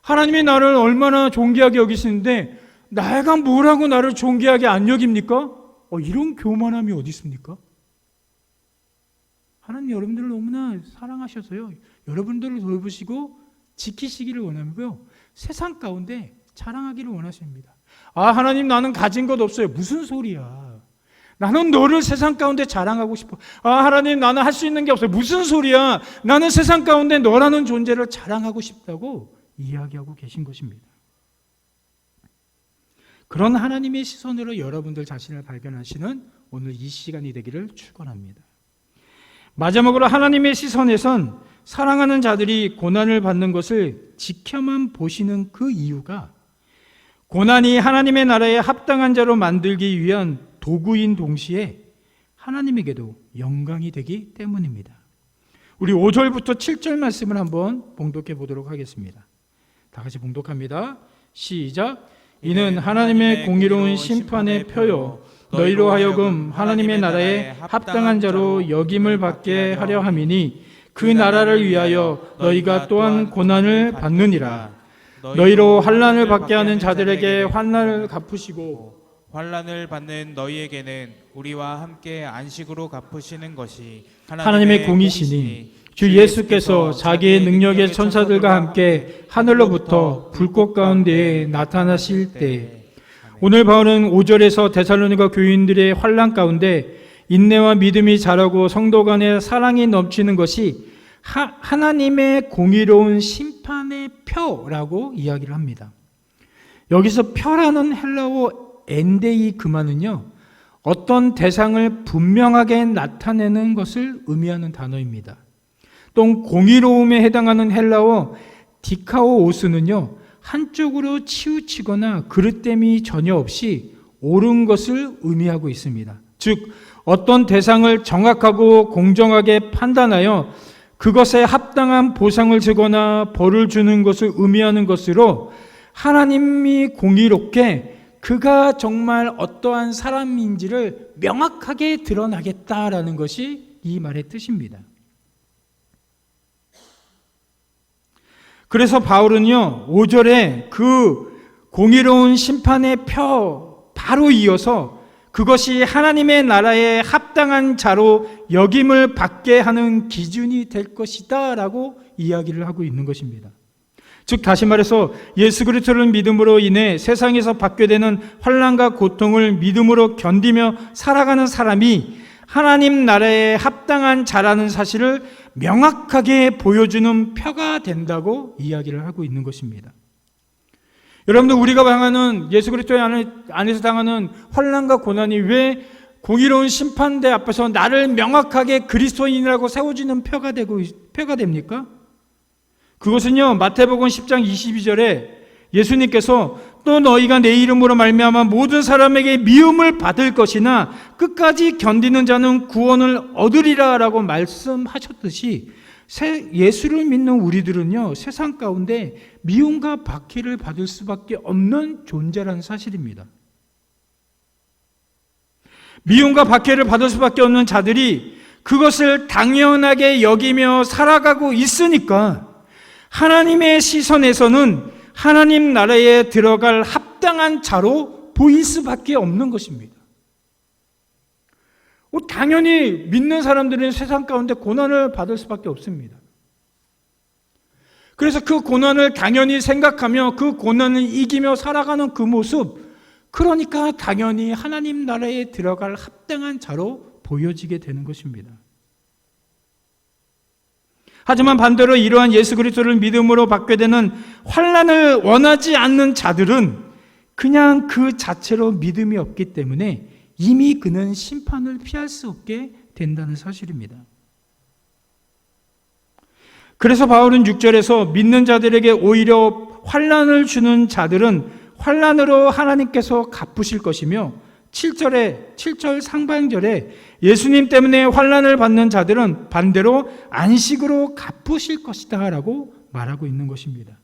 [SPEAKER 5] 하나님이 나를 얼마나 존귀하게 여기시는데 내가 뭐라고 나를 존귀하게 안 여깁니까? 이런 교만함이 어디 있습니까? 하나님 여러분들을 너무나 사랑하셔서요, 여러분들을 돌보시고 지키시기를 원하고요, 세상 가운데 자랑하기를 원하십니다. 아, 하나님, 나는 가진 것 없어요. 무슨 소리야? 나는 너를 세상 가운데 자랑하고 싶어. 아, 하나님, 나는 할 수 있는 게 없어요. 무슨 소리야? 나는 세상 가운데 너라는 존재를 자랑하고 싶다고 이야기하고 계신 것입니다. 그런 하나님의 시선으로 여러분들 자신을 발견하시는 오늘 이 시간이 되기를 축원합니다. 마지막으로 하나님의 시선에선 사랑하는 자들이 고난을 받는 것을 지켜만 보시는 그 이유가 고난이 하나님의 나라에 합당한 자로 만들기 위한 도구인 동시에 하나님에게도 영광이 되기 때문입니다. 우리 5절부터 7절 말씀을 한번 봉독해 보도록 하겠습니다. 다 같이 봉독합니다. 시작. 이는 하나님의 공의로운 심판의 표요 너희로 하여금 하나님의 나라에 합당한 자로 여김을 받게 하려 함이니 그 나라를 위하여 너희가 또한 고난을 받느니라. 너희로 환난을 받게 하는 자들에게 환난을 갚으시고
[SPEAKER 4] 환난을 받는 너희에게는 우리와 함께 안식으로 갚으시는 것이
[SPEAKER 5] 하나님의 공이시니 주 예수께서 자기의 능력의 천사들과 함께 하늘로부터 불꽃 가운데에 나타나실 때. 오늘 바울은 5절에서 데살로니가 교인들의 환난 가운데 인내와 믿음이 자라고 성도 간의 사랑이 넘치는 것이 하나님의 공의로운 심판의 표라고 이야기를 합니다. 여기서 표라는 헬라어 엔데이 그마는요, 어떤 대상을 분명하게 나타내는 것을 의미하는 단어입니다. 또 공의로움에 해당하는 헬라어 디카오오스는요, 한쪽으로 치우치거나 그릇됨이 전혀 없이 옳은 것을 의미하고 있습니다. 즉 어떤 대상을 정확하고 공정하게 판단하여 그것에 합당한 보상을 주거나 벌을 주는 것을 의미하는 것으로 하나님이 공의롭게 그가 정말 어떠한 사람인지를 명확하게 드러나겠다라는 것이 이 말의 뜻입니다. 그래서 바울은요 5절에 그 공의로운 심판의 표 바로 이어서 그것이 하나님의 나라에 합당한 자로 여김을 받게 하는 기준이 될 것이다 라고 이야기를 하고 있는 것입니다. 즉 다시 말해서 예수 그리스도를 믿음으로 인해 세상에서 받게 되는 환난과 고통을 믿음으로 견디며 살아가는 사람이 하나님 나라에 합당한 자라는 사실을 명확하게 보여주는 표가 된다고 이야기를 하고 있는 것입니다. 여러분들 우리가 당하는 예수 그리스도 안에서 당하는 환난과 고난이 왜 공의로운 심판대 앞에서 나를 명확하게 그리스도인이라고 세워주는 표가 됩니까? 그것은요 마태복음 10장 22절에 예수님께서 또 너희가 내 이름으로 말미암아 모든 사람에게 미움을 받을 것이나 끝까지 견디는 자는 구원을 얻으리라 라고 말씀하셨듯이 예수를 믿는 우리들은요 세상 가운데 미움과 박해를 받을 수밖에 없는 존재라는 사실입니다. 미움과 박해를 받을 수밖에 없는 자들이 그것을 당연하게 여기며 살아가고 있으니까 하나님의 시선에서는 하나님 나라에 들어갈 합당한 자로 보일 수밖에 없는 것입니다. 당연히 믿는 사람들은 세상 가운데 고난을 받을 수밖에 없습니다. 그래서 그 고난을 당연히 생각하며 그 고난을 이기며 살아가는 그 모습, 그러니까 당연히 하나님 나라에 들어갈 합당한 자로 보여지게 되는 것입니다. 하지만 반대로 이러한 예수 그리스도를 믿음으로 받게 되는 환난을 원하지 않는 자들은 그냥 그 자체로 믿음이 없기 때문에 이미 그는 심판을 피할 수 없게 된다는 사실입니다. 그래서 바울은 6절에서 믿는 자들에게 오히려 환난을 주는 자들은 환난으로 하나님께서 갚으실 것이며 7절 상반절에 예수님 때문에 환난을 받는 자들은 반대로 안식으로 갚으실 것이다 라고 말하고 있는 것입니다.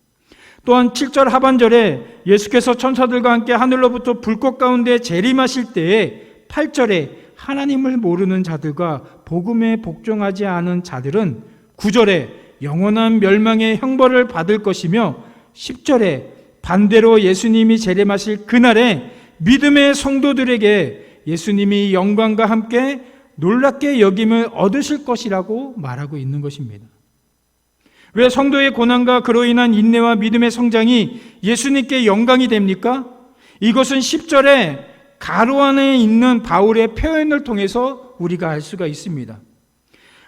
[SPEAKER 5] 또한 7절 하반절에 예수께서 천사들과 함께 하늘로부터 불꽃 가운데 재림하실 때에 8절에 하나님을 모르는 자들과 복음에 복종하지 않은 자들은 9절에 영원한 멸망의 형벌을 받을 것이며 10절에 반대로 예수님이 재림하실 그날에 믿음의 성도들에게 예수님이 영광과 함께 놀랍게 여김을 얻으실 것이라고 말하고 있는 것입니다. 왜 성도의 고난과 그로 인한 인내와 믿음의 성장이 예수님께 영광이 됩니까? 이것은 10절에 가로 안에 있는 바울의 표현을 통해서 우리가 알 수가 있습니다.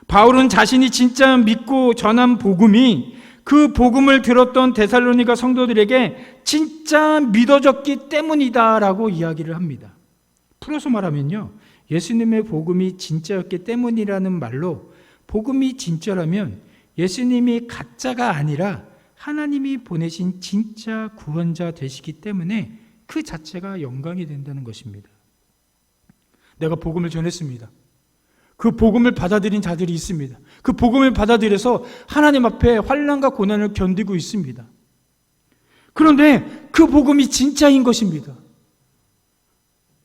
[SPEAKER 5] 바울은 자신이 진짜 믿고 전한 복음이 그 복음을 들었던 데살로니가 성도들에게 진짜 믿어졌기 때문이다라고 이야기를 합니다. 풀어서 말하면요, 예수님의 복음이 진짜였기 때문이라는 말로 복음이 진짜라면 예수님이 가짜가 아니라 하나님이 보내신 진짜 구원자 되시기 때문에 그 자체가 영광이 된다는 것입니다. 내가 복음을 전했습니다. 그 복음을 받아들인 자들이 있습니다. 그 복음을 받아들여서 하나님 앞에 환난과 고난을 견디고 있습니다. 그런데 그 복음이 진짜인 것입니다.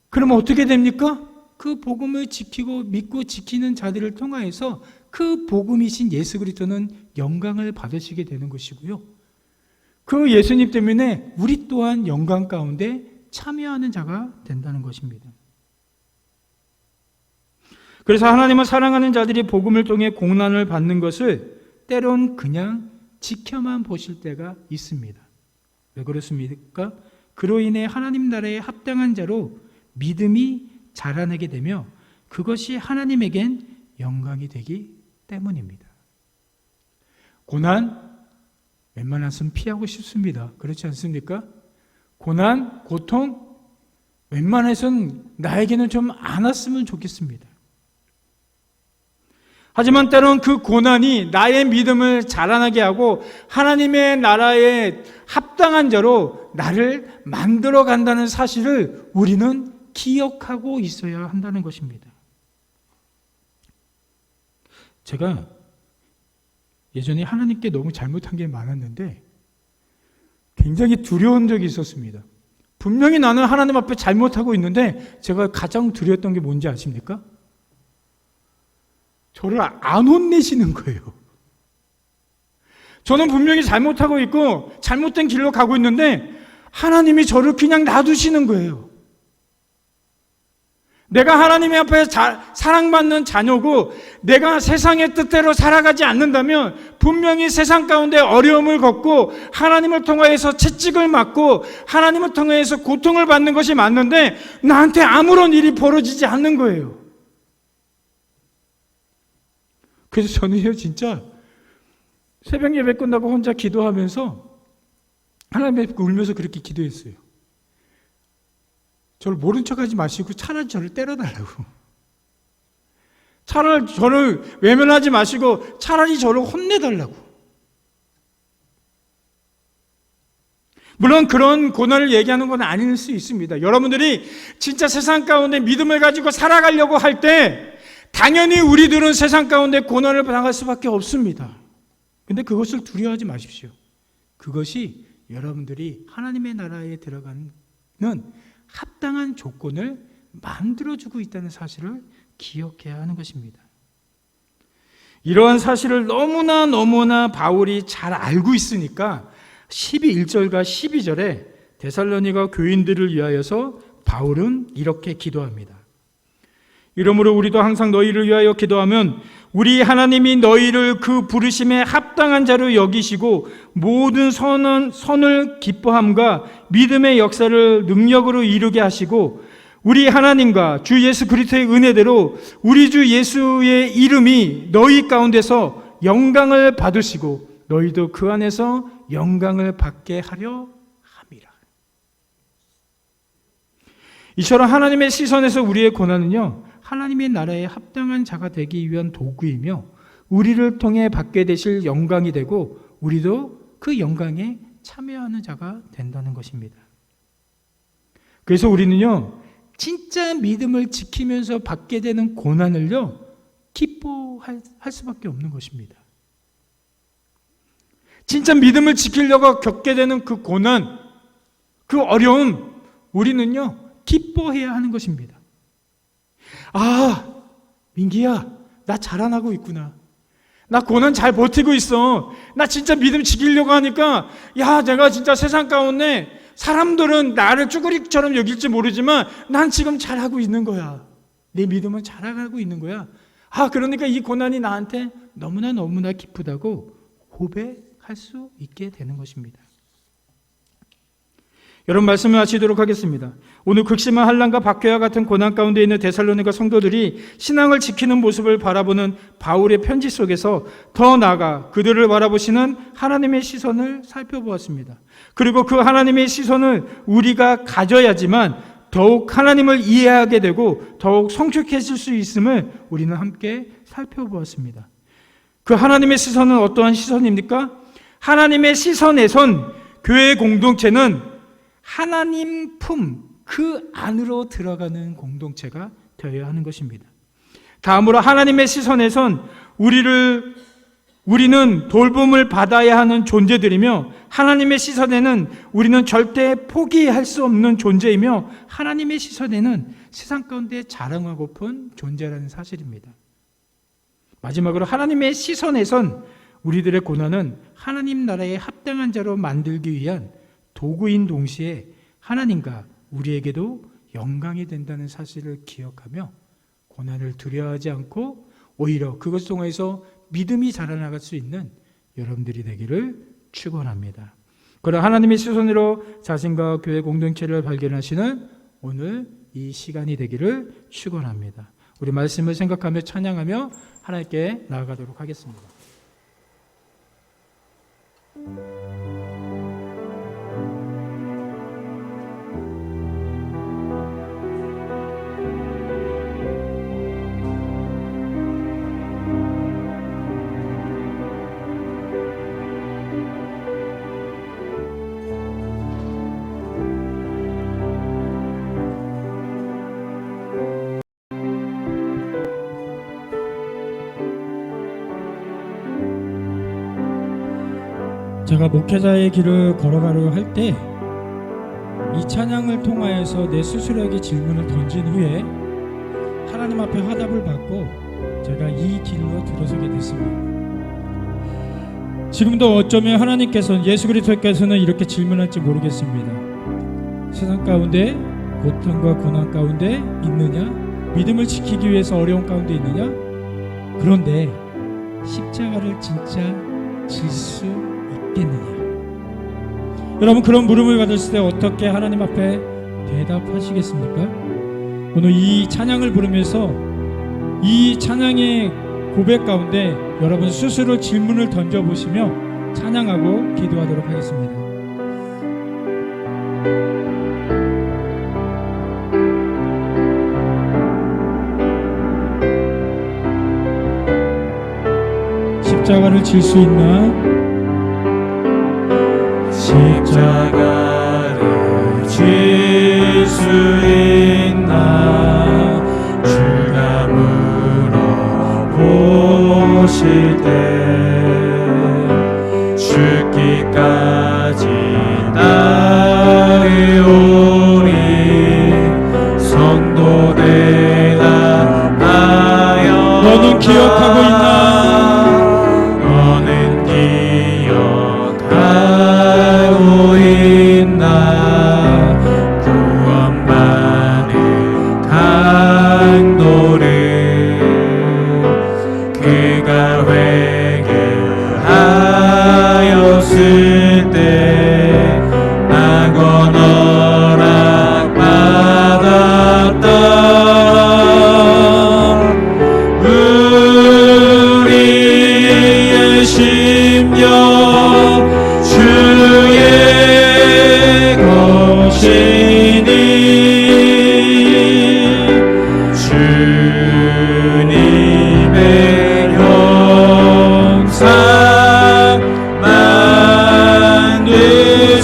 [SPEAKER 5] 그러면 어떻게 됩니까? 그 복음을 지키고 믿고 지키는 자들을 통하여서 그 복음이신 예수 그리스도는 영광을 받으시게 되는 것이고요. 그 예수님 때문에 우리 또한 영광 가운데 참여하는 자가 된다는 것입니다. 그래서 하나님은 사랑하는 자들이 복음을 통해 고난을 받는 것을 때론 그냥 지켜만 보실 때가 있습니다. 왜 그렇습니까? 그로 인해 하나님 나라에 합당한 자로 믿음이 자라나게 되며 그것이 하나님에겐 영광이 되기 때문입니다. 고난 웬만해서는 피하고 싶습니다. 그렇지 않습니까? 고난, 고통 웬만해서는 나에게는 좀 안 왔으면 좋겠습니다. 하지만 때로는 그 고난이 나의 믿음을 자라나게 하고 하나님의 나라에 합당한 자로 나를 만들어 간다는 사실을 우리는 기억하고 있어야 한다는 것입니다. 제가 예전에 하나님께 너무 잘못한 게 많았는데 굉장히 두려운 적이 있었습니다. 분명히 나는 하나님 앞에 잘못하고 있는데 제가 가장 두려웠던 게 뭔지 아십니까? 저를 안 혼내시는 거예요. 저는 분명히 잘못하고 있고 잘못된 길로 가고 있는데 하나님이 저를 그냥 놔두시는 거예요. 내가 하나님의 앞에 사랑받는 자녀고 내가 세상의 뜻대로 살아가지 않는다면 분명히 세상 가운데 어려움을 겪고 하나님을 통하여서 채찍을 맞고 하나님을 통하여서 고통을 받는 것이 맞는데 나한테 아무런 일이 벌어지지 않는 거예요. 그래서 저는요 진짜 새벽 예배 끝나고 혼자 기도하면서 하나님 앞에 울면서 그렇게 기도했어요. 저를 모른 척하지 마시고 차라리 저를 때려달라고. 차라리 저를 외면하지 마시고 차라리 저를 혼내달라고. 물론 그런 고난을 얘기하는 건 아닐 수 있습니다. 여러분들이 진짜 세상 가운데 믿음을 가지고 살아가려고 할 때 당연히 우리들은 세상 가운데 고난을 당할 수밖에 없습니다. 근데 그것을 두려워하지 마십시오. 그것이 여러분들이 하나님의 나라에 들어가는 합당한 조건을 만들어주고 있다는 사실을 기억해야 하는 것입니다. 이러한 사실을 너무나 바울이 잘 알고 있으니까 12절과 12절에 데살로니가 교인들을 위하여서 바울은 이렇게 기도합니다. 이러므로 우리도 항상 너희를 위하여 기도하면 우리 하나님이 너희를 그 부르심에 합당한 자로 여기시고 모든 선을 기뻐함과 믿음의 역사를 능력으로 이루게 하시고 우리 하나님과 주 예수 그리스도의 은혜대로 우리 주 예수의 이름이 너희 가운데서 영광을 받으시고 너희도 그 안에서 영광을 받게 하려 함이라. 이처럼 하나님의 시선에서 우리의 고난은요 하나님의 나라에 합당한 자가 되기 위한 도구이며 우리를 통해 받게 되실 영광이 되고 우리도 그 영광에 참여하는 자가 된다는 것입니다. 그래서 우리는요 진짜 믿음을 지키면서 받게 되는 고난을요 기뻐할 수밖에 없는 것입니다. 진짜 믿음을 지키려고 겪게 되는 그 고난, 그 어려움 우리는요 기뻐해야 하는 것입니다. 아, 민기야, 나 자라나고 있구나. 나 고난 잘 버티고 있어. 나 진짜 믿음 지키려고 하니까 야, 내가 진짜 세상 가운데 사람들은 나를 쭈구리처럼 여길지 모르지만 난 지금 잘하고 있는 거야. 내 믿음은 자라가고 있는 거야. 아, 그러니까 이 고난이 나한테 너무나 기쁘다고 고백할 수 있게 되는 것입니다. 여러분 말씀을 마치도록 하겠습니다. 오늘 극심한 환난과 박해와 같은 고난 가운데 있는 데살로니가 성도들이 신앙을 지키는 모습을 바라보는 바울의 편지 속에서 더 나아가 그들을 바라보시는 하나님의 시선을 살펴보았습니다. 그리고 그 하나님의 시선을 우리가 가져야지만 더욱 하나님을 이해하게 되고 더욱 성숙해질 수 있음을 우리는 함께 살펴보았습니다. 그 하나님의 시선은 어떠한 시선입니까? 하나님의 시선에선 교회 공동체는 하나님 품, 그 안으로 들어가는 공동체가 되어야 하는 것입니다. 다음으로 하나님의 시선에선 우리는 돌봄을 받아야 하는 존재들이며 하나님의 시선에는 우리는 절대 포기할 수 없는 존재이며 하나님의 시선에는 세상 가운데 자랑하고픈 존재라는 사실입니다. 마지막으로 하나님의 시선에선 우리들의 고난은 하나님 나라에 합당한 자로 만들기 위한 도구인 동시에 하나님과 우리에게도 영광이 된다는 사실을 기억하며 고난을 두려워하지 않고 오히려 그것 통해서 믿음이 자라나갈 수 있는 여러분들이 되기를 축원합니다. 그런 하나님의 시선으로 자신과 교회 공동체를 발견하시는 오늘 이 시간이 되기를 축원합니다. 우리 말씀을 생각하며 찬양하며 하나님께 나아가도록 하겠습니다.
[SPEAKER 1] 제가 목회자의 길을 걸어가려 할 때 이 찬양을 통하여서 내 스스로에게 질문을 던진 후에 하나님 앞에 화답을 받고 제가 이 길로 들어서게 됐습니다. 지금도 어쩌면 하나님께서는, 예수 그리스도께서는 이렇게 질문할지 모르겠습니다. 세상 가운데 고통과 고난 가운데 있느냐? 믿음을 지키기 위해서 어려운 가운데 있느냐? 그런데 십자가를 진짜 질 수 있겠느냐? 여러분, 그런 물음을 받았을 때 어떻게 하나님 앞에 대답하시겠습니까? 오늘 이 찬양을 부르면서 이 찬양의 고백 가운데 여러분 스스로 질문을 던져보시며 찬양하고 기도하도록 하겠습니다. 십자가를 질 수 있나?
[SPEAKER 2] 십자가를 질 수 있나 주가 물어보실 때 죽기까지 따르오리 성도 대답하여
[SPEAKER 1] 너는 기억하고 있나?
[SPEAKER 2] 너는 기억하고 있나 구원받은 강도를 그가 회개하였을 때 낙원 허락받았다 우리의 심령 주의 것이니 주님의 형상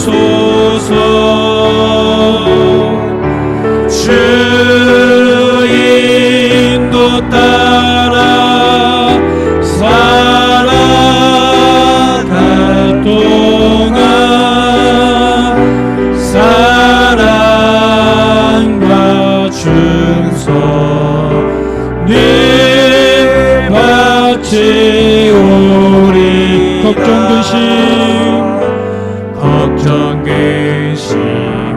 [SPEAKER 2] 만드소서 주 인도 따라 살아갈 동안 사랑과 충성을 바치오리 걱정 근심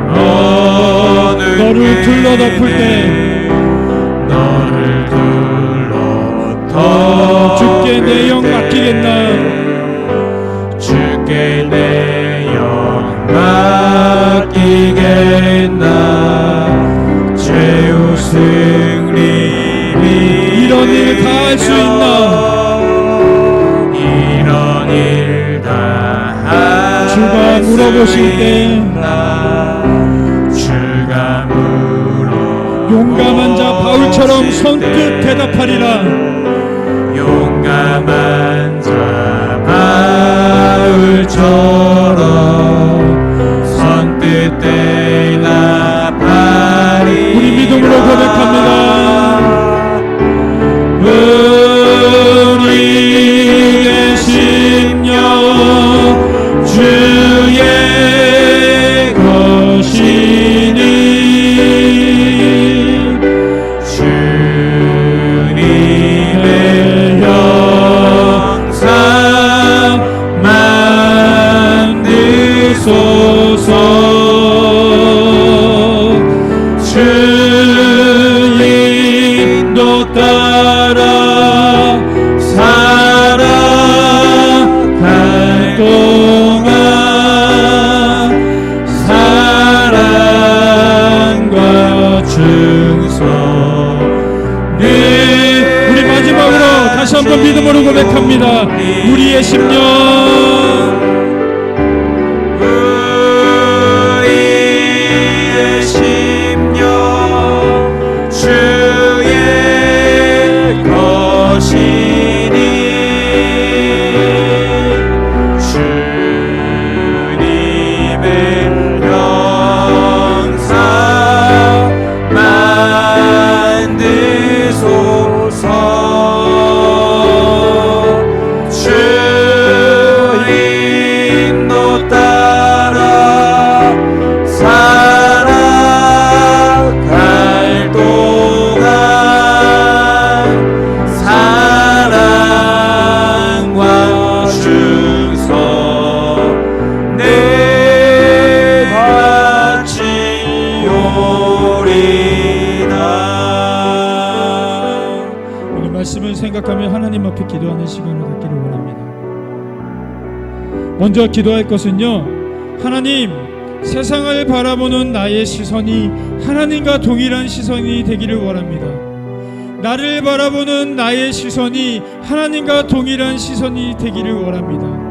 [SPEAKER 2] 어느
[SPEAKER 1] 너를 둘러덮을 때
[SPEAKER 2] 너를 둘러덮을
[SPEAKER 1] 주께 내 영 맡기겠나?
[SPEAKER 2] 주께 내 영 맡기겠나 죄우 승리
[SPEAKER 1] 이런 일 다 할 수 있나?
[SPEAKER 2] 이런 일 다
[SPEAKER 1] 주가 물어보실 때
[SPEAKER 2] 주가 물어
[SPEAKER 1] 용감한 자 바울처럼 선뜻 대답하리라.
[SPEAKER 2] 용감한 자 바울처럼 선뜻 대답하리
[SPEAKER 1] 우리 믿음으로 고백합니다.
[SPEAKER 2] 우리의 심령 주의 것이니 주님의 형상 만드소서 주 인도 따라 살아갈 동안 사랑과 충성을
[SPEAKER 1] 우리 마지막으로 다시 한번 믿음으로 고백합니다. 우리의 심령
[SPEAKER 2] 우리의 심령 주의 것이니 주님의 형상 만드소서 주
[SPEAKER 1] 앞에 기도하는 시간을 갖기를 원합니다. 먼저 기도할 것은요, 하나님, 세상을 바라보는 나의 시선이 하나님과 동일한 시선이 되기를 원합니다. 나를 바라보는 나의 시선이 하나님과 동일한 시선이 되기를 원합니다.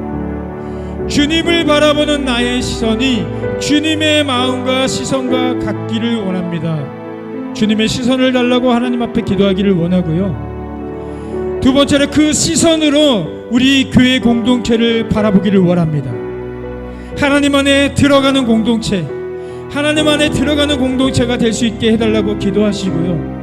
[SPEAKER 1] 주님을 바라보는 나의 시선이 주님의 마음과 시선과 같기를 원합니다. 주님의 시선을 달라고 하나님 앞에 기도하기를 원하고요. 두 번째로 그 시선으로 우리 교회 공동체를 바라보기를 원합니다. 하나님 안에 들어가는 공동체, 하나님 안에 들어가는 공동체가 될 수 있게 해달라고 기도하시고요.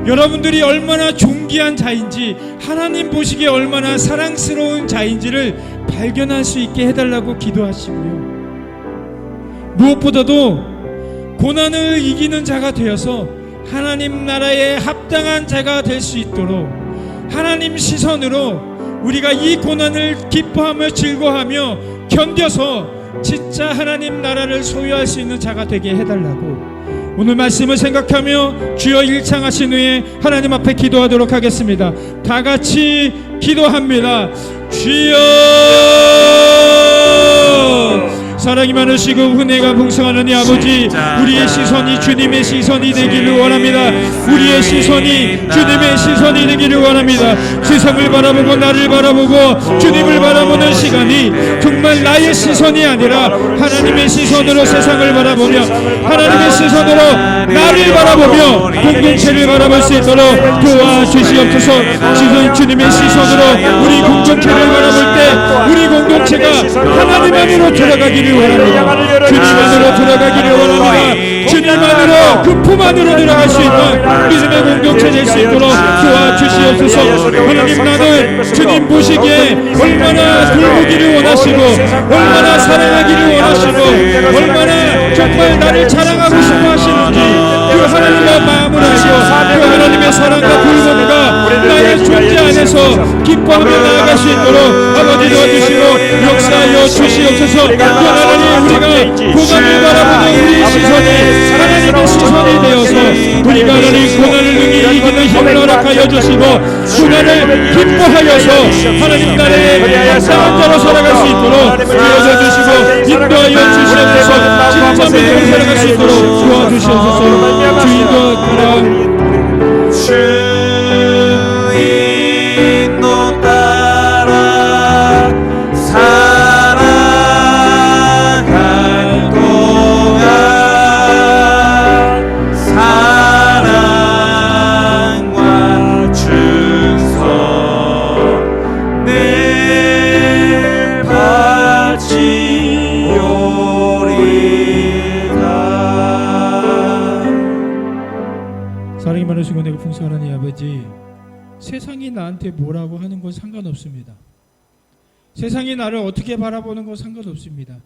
[SPEAKER 1] 여러분들이 얼마나 존귀한 자인지, 하나님 보시기에 얼마나 사랑스러운 자인지를 발견할 수 있게 해달라고 기도하시고요. 무엇보다도 고난을 이기는 자가 되어서 하나님 나라에 합당한 자가 될 수 있도록 하나님 시선으로 우리가 이 고난을 기뻐하며 즐거워하며 견뎌서 진짜 하나님 나라를 소유할 수 있는 자가 되게 해달라고 오늘 말씀을 생각하며 주여 일창하신 후에 하나님 앞에 기도하도록 하겠습니다. 다 같이 기도합니다. 주여, 사랑이 많으시고 은혜가 풍성한 하나님 아버지, 우리의 시선이 주님의 시선이 되기를 원합니다. 우리의 시선이 주님의 시선이 되기를 원합니다. 세상을 바라보고 나를 바라보고 주님을 바라보는 시간이 정말 나의 시선이 아니라 하나님의 시선으로 세상을 바라보며 하나님의 시선으로 나를 바라보며 공동체를 바라볼 수 있도록 도와주시옵소서. 주님의 시선으로 우리 공동체를 바라볼 때 우리 공동체가 하나님 안으로 들어가기를 원합니다. 주님 안으로 들어가기를 원합니다. 주님 안으로 그 품 안으로 들어갈 수 있는 믿음의 공동체 될 수 있도록 도와주시옵소서. 하나님, 나는 주님 보시기에 얼마나 돌보기를 원하시고 얼마나 사랑하기를 원하시고 얼마나 정말 나를 자랑하고 싶어 하시는지 그 하나님과 마음을 알고 그 하나님의 사랑과 돌봄과 나의 존재 안에서 기뻐하며 나아갈 수 있도록 아버지 도와주시고 역사하여 주시옵소서. 하나님, 우리가 고난을 바라보는 우리 시선이 하나님의 시선이 되어서 우리가 하나님 고난을 이기는 힘을 허락하여 주시고 고난을 기뻐하여서 하나님 나라의 합당한 자로 살아갈 수 있도록 되어져 주시고 인도하여 주시옵소서. 진짜 믿음으로 살아갈 수 있도록 도와주시옵소서. 주인도 따라
[SPEAKER 2] 주 인도 따라
[SPEAKER 1] 사랑이 많으시고 내가 풍성한 하나님 아버지, 세상이 나한테 뭐라고 하는 건 상관없습니다. 세상이 나를 어떻게 바라보는 건 상관없습니다.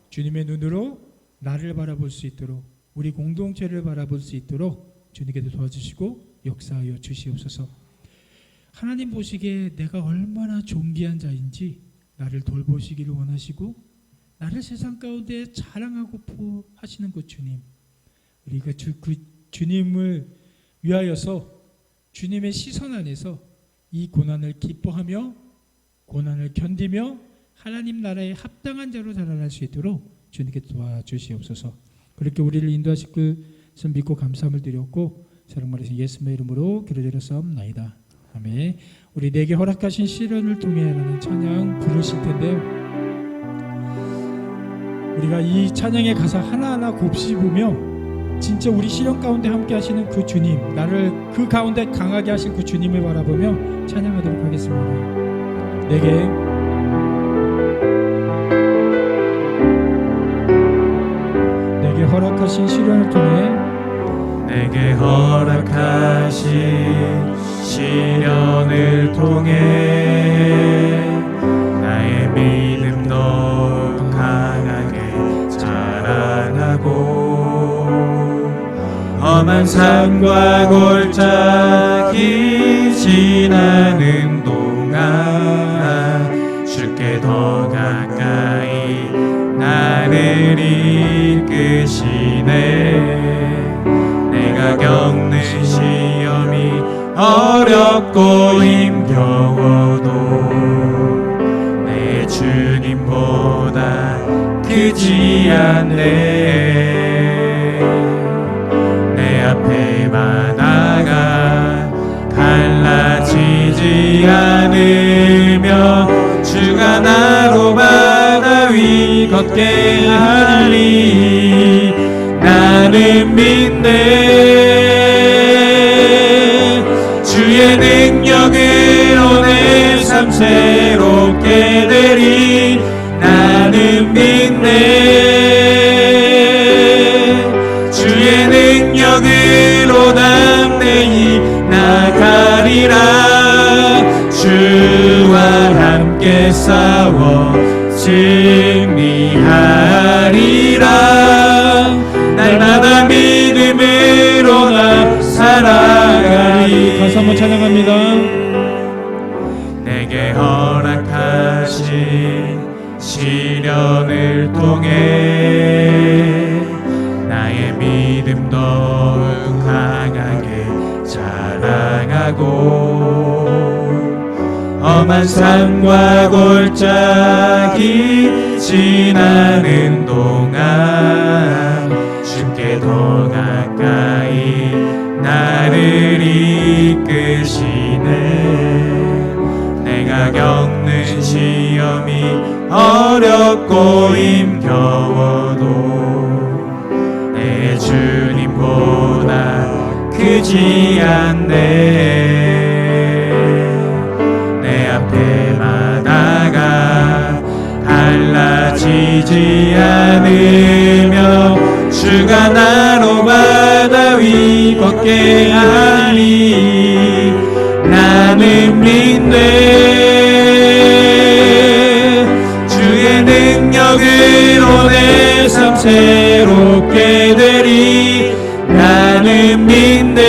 [SPEAKER 1] 주님의 눈으로 나를 바라볼 수 있도록 우리 공동체를 바라볼 수 있도록 주님께서 도와주시고 역사하여 주시옵소서. 하나님 보시기에 내가 얼마나 존귀한 자인지 나를 돌보시기를 원하시고 나를 세상 가운데 자랑하고 하시는 그 주님, 우리가 그 주님을 위하여서 주님의 시선 안에서 이 고난을 기뻐하며 고난을 견디며 하나님 나라에 합당한 자로 자라날 수 있도록 주님께 도와주시옵소서. 그렇게 우리를 인도하실 것을 믿고 감사함을 드렸고 사랑 말하신 예수님의 이름으로 기도드렸사옵나이다. 아멘. 우리 내게 허락하신 시련을 통해라는 찬양 부르실 텐데요, 우리가 이 찬양의 가사 하나하나 곱씹으며 진짜 우리 시련 가운데 함께 하시는 그 주님, 나를 그 가운데 강하게 하실 그 주님을 바라보며 찬양하도록 하겠습니다. 내게 허락하신 시련을 통해
[SPEAKER 2] 내게 허락하신 시련을 통해 나의 믿음 더 강하게 자라나고 험한 산과 골짜기 지나는 동안 주께 더 가까이 나를 이끄시네. 내가 겪는 시험이 어렵고 힘겨워도 내 주님보다 크지 않네. 내 앞에 바다가 갈라지지 않으며 주가 나로 바다 위 걷게 하리. 나는 믿네. 주의 능력으로 내 삶 새롭게 되리. 나는 믿네. 주의 능력으로 담대히 나가리라. 주와 함께 싸워 승리하리라. 날마다 믿음으로 나 살아가리.
[SPEAKER 1] 다시 한번 찬양합니다.
[SPEAKER 2] 내게 허락하신 시련을 통해 나의 믿음 더욱 강하게 자랑하고 험한 산과 골짜기 지나는 동안 주께 더 가까이 나를 이끄시네. 내가 겪는 시험이 어렵고 힘겨워도 내 주님보다 크지 않네. 내 앞에 바다가 갈라지지 않으며 주가 나로 바다 위 걷게 하리. 나는 믿네. 주의 능력으로 내 삶 새롭게 되리. 나는 믿네.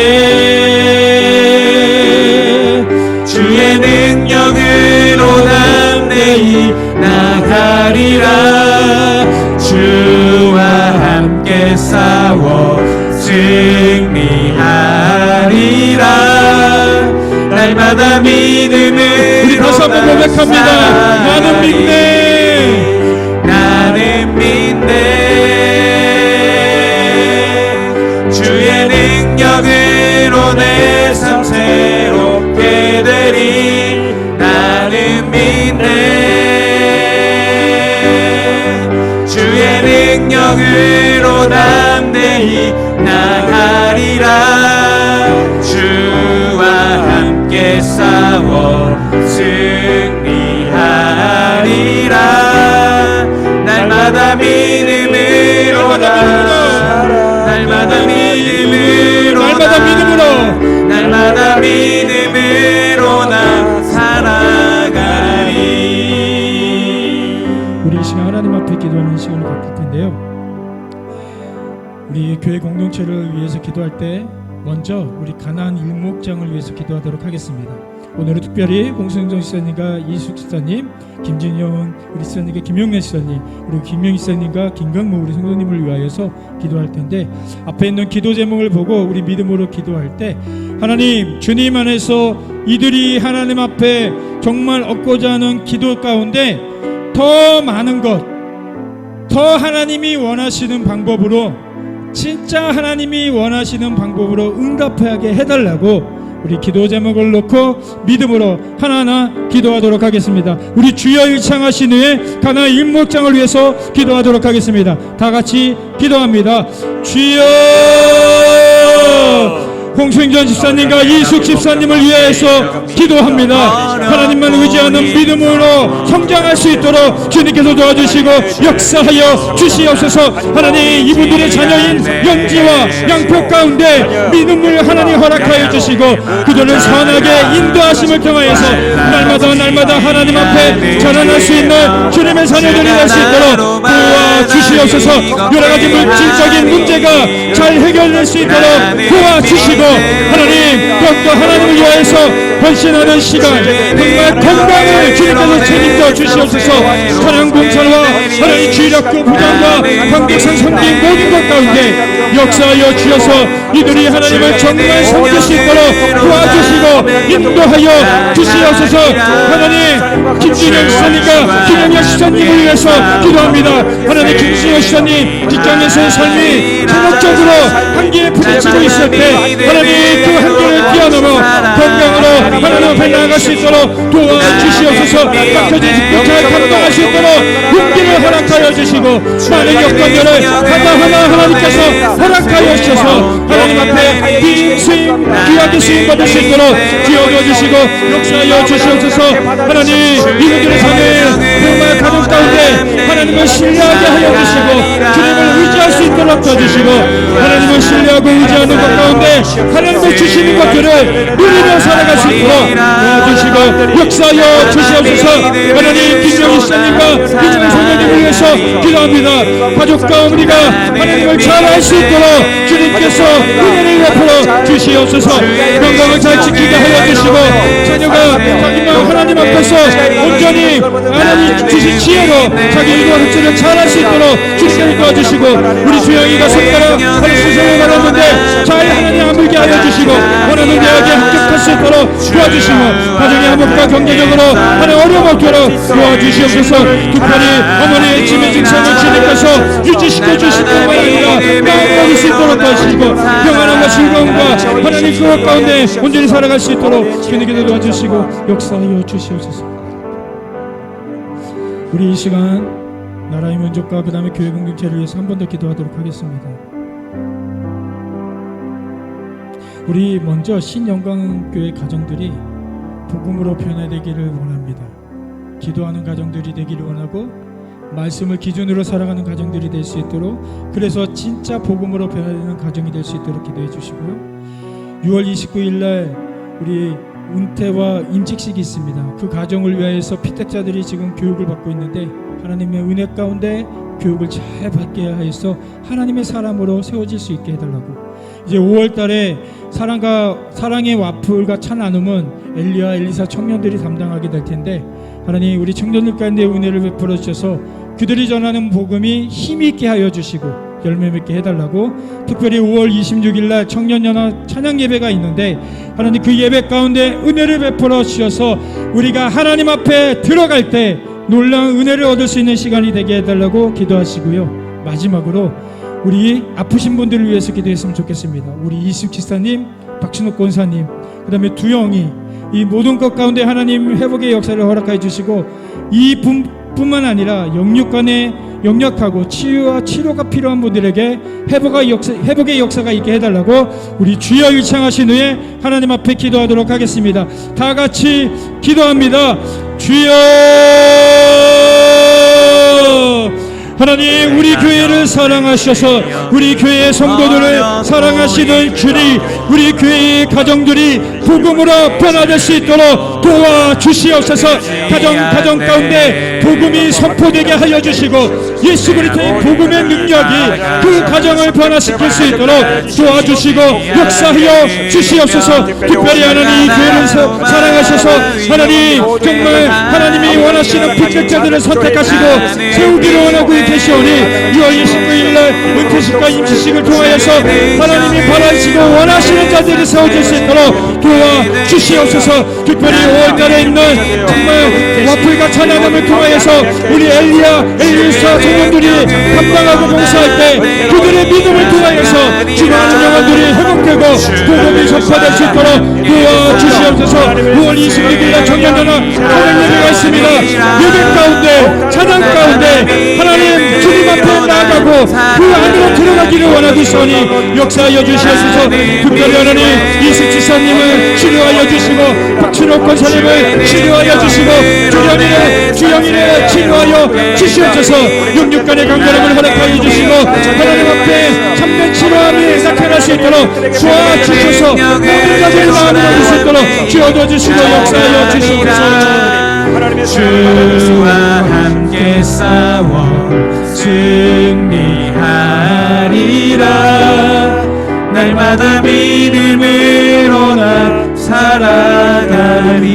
[SPEAKER 2] 주의 능력으로 담대히 나가리라. 주와 함께 싸워 승리하리라. 날마다 믿음으로
[SPEAKER 1] 우리 다시 한번 고백합니다. 나는 믿네.
[SPEAKER 2] 나는 믿네. 주의 능력으로 내 삶 새롭게 되리. 나는 믿네. 주의 능력으로 담대히 나가리라. 주와 함께 싸워 승리하리라. 날마다 믿음으로 날마다 믿음으로 날마다 믿음으로 나 살아가리.
[SPEAKER 1] 우리 이 시간 하나님 앞에 기도하는 시간을 갖을 텐데요. 우리 교회 공동체를 위해서 기도할 때 먼저 우리 가나안 일목장을 위해서 기도하도록 하겠습니다. 오늘은 특별히 공승정 지사님과 이숙 지사님, 김진영 우리 지사님과 김영래 지사님, 그리고 김명희 지사님과 김강모 우리 성도님을 위하여서 기도할 텐데, 앞에 있는 기도 제목을 보고 우리 믿음으로 기도할 때, 하나님 주님 안에서 이들이 하나님 앞에 정말 얻고자 하는 기도 가운데 더 많은 것, 더 하나님이 원하시는 방법으로, 진짜 하나님이 원하시는 방법으로 응답하게 해달라고 우리 기도 제목을 놓고 믿음으로 하나하나 기도하도록 하겠습니다. 우리 주여 일창하신 후에 가나안 일목장을 위해서 기도하도록 하겠습니다. 다 같이 기도합니다. 주여, 홍승전 집사님과 이숙 집사님을 위해서 기도합니다. 하나님만 의지하는 믿음으로 성장할 수 있도록 주님께서 도와주시고 역사하여 주시옵소서. 하나님, 이분들의 자녀인 영지와 양포 가운데 믿음을 하나님 허락하여 주시고 그들을 선하게 인도하심을 통하여서 날마다 하나님 앞에 자라날 수 있는 주님의 자녀들이 될 수 있도록 도와주시옵소서. 주시옵소서. 여러 가지 물질적인 문제가 잘 해결될 수 있도록 도와주시고 하나님 또 하나님을 위하여서 헌신하는 시간 정말 건강을 주님께서 책임져 주시옵소서. 찬양 봉사와 하나님 주일학교 부장과 광대선 섬긴 모든 것 가운데 역사하여 주셔서 이들이 하나님을 정말 섬길 수 있도록 도와주시고 인도하여 주시옵소서. 하나님 김진영 시사님과 김영현 시사님을 위해서 기도합니다. 하나님 김진영 시사님 직장에서의 삶이 전역적으로 한계에 부딪히고 있을 때 하나님 그 한계를 뛰어넘어 건강으로 하나님 앞에 나아갈 수 있도록 도와주시옵소서. 막혀진 직분 잘 감당할 수 있도록 용기를 허락하여 주시고 많은 여건들을 하나하나 하나님께서 허락하여 주셔서 하나님 앞에 귀하게 쓰임 받을 수 있도록 지어줘 주시고 역사하여 주시옵소서. 하나님 이분들의 삶에 정말 가정 가운데 하나님을 신뢰하게 하여 주시고 주님을 의지할 수 있도록 도와주시고 하나님을 신뢰하고 의지하는 것 가운데 하나님을 주시는 것들을 누리며 살아갈 수 있도록 도와주시고 역사하여 주시옵소서. 하나님 김영희 시장님과 이준호 소장님을 위해서 기도합니다. 가족과 어머니가 하나님을 잘 알 수 있도록 주님께서 은혜를 베풀어 주시옵소서. 건강을 잘 지키게 하여 주시고 자녀가 자기만 하나님 앞에서 온전히 하나님 주신 지혜로 자기 일과 흑질을 잘 할 수 있도록 주님께서 도와주시고 우리 주영이가 손가락 하나님 수술을 받았는데 잘 하나님 아물게 하여 주시고 원하는 대학에 합격할 수 있도록 도와주시고 가정의 화목과 경제적으로 하나님 어려움 없도록 도와주시옵소서. 특별히 어머니의 치매 증상을 주님께서 유지시켜 주실 뿐만 아니라 마음을 얻을 수 있도록 도와주시고 평안함과 즐거움과 하나님 그것 가운데 온전히 살아갈 수 있도록 주님께서 도와주시고 역사하여 주시옵소서. 우리 이 시간 나라의 민족과 그 다음에 교회 공동체를 위해서 한 번 더 기도하도록 하겠습니다. 우리 먼저 신영광교회 가정들이 복음으로 변화되기를 원합니다. 기도하는 가정들이 되기를 원하고 말씀을 기준으로 살아가는 가정들이 될 수 있도록 그래서 진짜 복음으로 변화되는 가정이 될 수 있도록 기도해 주시고요. 6월 29일 날 우리 은퇴와 임직식이 있습니다. 그 가정을 위하여서 피택자들이 지금 교육을 받고 있는데 하나님의 은혜 가운데 교육을 잘 받게 하여서 하나님의 사람으로 세워질 수 있게 해달라고. 이제 5월 달에 사랑의 와플과 차 나눔은 엘리야 엘리사 청년들이 담당하게 될 텐데 하나님 우리 청년들 가운데 은혜를 베풀어 주셔서 그들이 전하는 복음이 힘이 있게 하여 주시고 열매 맺게 해달라고. 특별히 5월 26일 날 청년연합 찬양 예배가 있는데 하나님 그 예배 가운데 은혜를 베풀어 주셔서 우리가 하나님 앞에 들어갈 때 놀라운 은혜를 얻을 수 있는 시간이 되게 해달라고 기도하시고요. 마지막으로 우리 아프신 분들을 위해서 기도했으면 좋겠습니다. 우리 이숙 지사님, 박춘옥 권사님, 그 다음에 두영이 이 모든 것 가운데 하나님 회복의 역사를 허락해 주시고 이 뿐만 아니라 영육간에 영역하고 치유와 치료가 필요한 분들에게 회복의 역사가 있게 해달라고 우리 주여 일창하신 후에 하나님 앞에 기도하도록 하겠습니다. 다 같이 기도합니다. 주여 하나님 우리 교회를 사랑하셔서 우리 교회의 성도들을 사랑하시는 주님 우리 교회의 가정들이 복음으로 변화될 수 있도록 도와주시옵소서. 가정 가운데 복음이 선포되게 하여 주시고 예수 그리스도의 복음의 능력이 그 가정을 변화시킬 수 있도록 도와주시고 역사하여 주시옵소서. 특별히 하나님 이 교회를 사랑하셔서 하나님 정말 하나님이 원하시는 피택자들을 선택하시고 세우기를 원하고 계시오니 6월 29일날 은퇴식과 임시식을 통하여서 하나님이 바라시고 원하시는 자들이 세워질 수 있도록 도와주시옵소서. 특별히 5월달에 있는 정말 와플과 찬양을 통하여서 우리 엘리야 엘리사 청년들이 감당하고 봉사할 때 그들의 믿음을 통하여서 주많은 영혼들이 회복되고 복음이 전파될 수 있도록 도와주시옵소서. 5월 26일날 청년연합 찬양예배가 있습니다. 예배 가운데 찬양 가운데 하나님 주님 앞에 나아가고 그 안으로 들어가기를 원하고 있으니 역사하여 주시옵소서. 특별히 하나님 이숙 지사님을 치료하여 주시고 박춘옥 권사님을 치료하여 주시고 주영이를 치료하여 주시옵소서. 영육간의 강건함을 허락하여 주시고 하나님 앞에 참된 치료함이 나타날 수 있도록 도와주셔서 모든 가정을 마음을 얻을 수 있도록 주어져 주시고 역사하여 주시옵소서.
[SPEAKER 2] 주와 함께 싸워 승리하리라. 날마다 믿음으로 나 살아가리.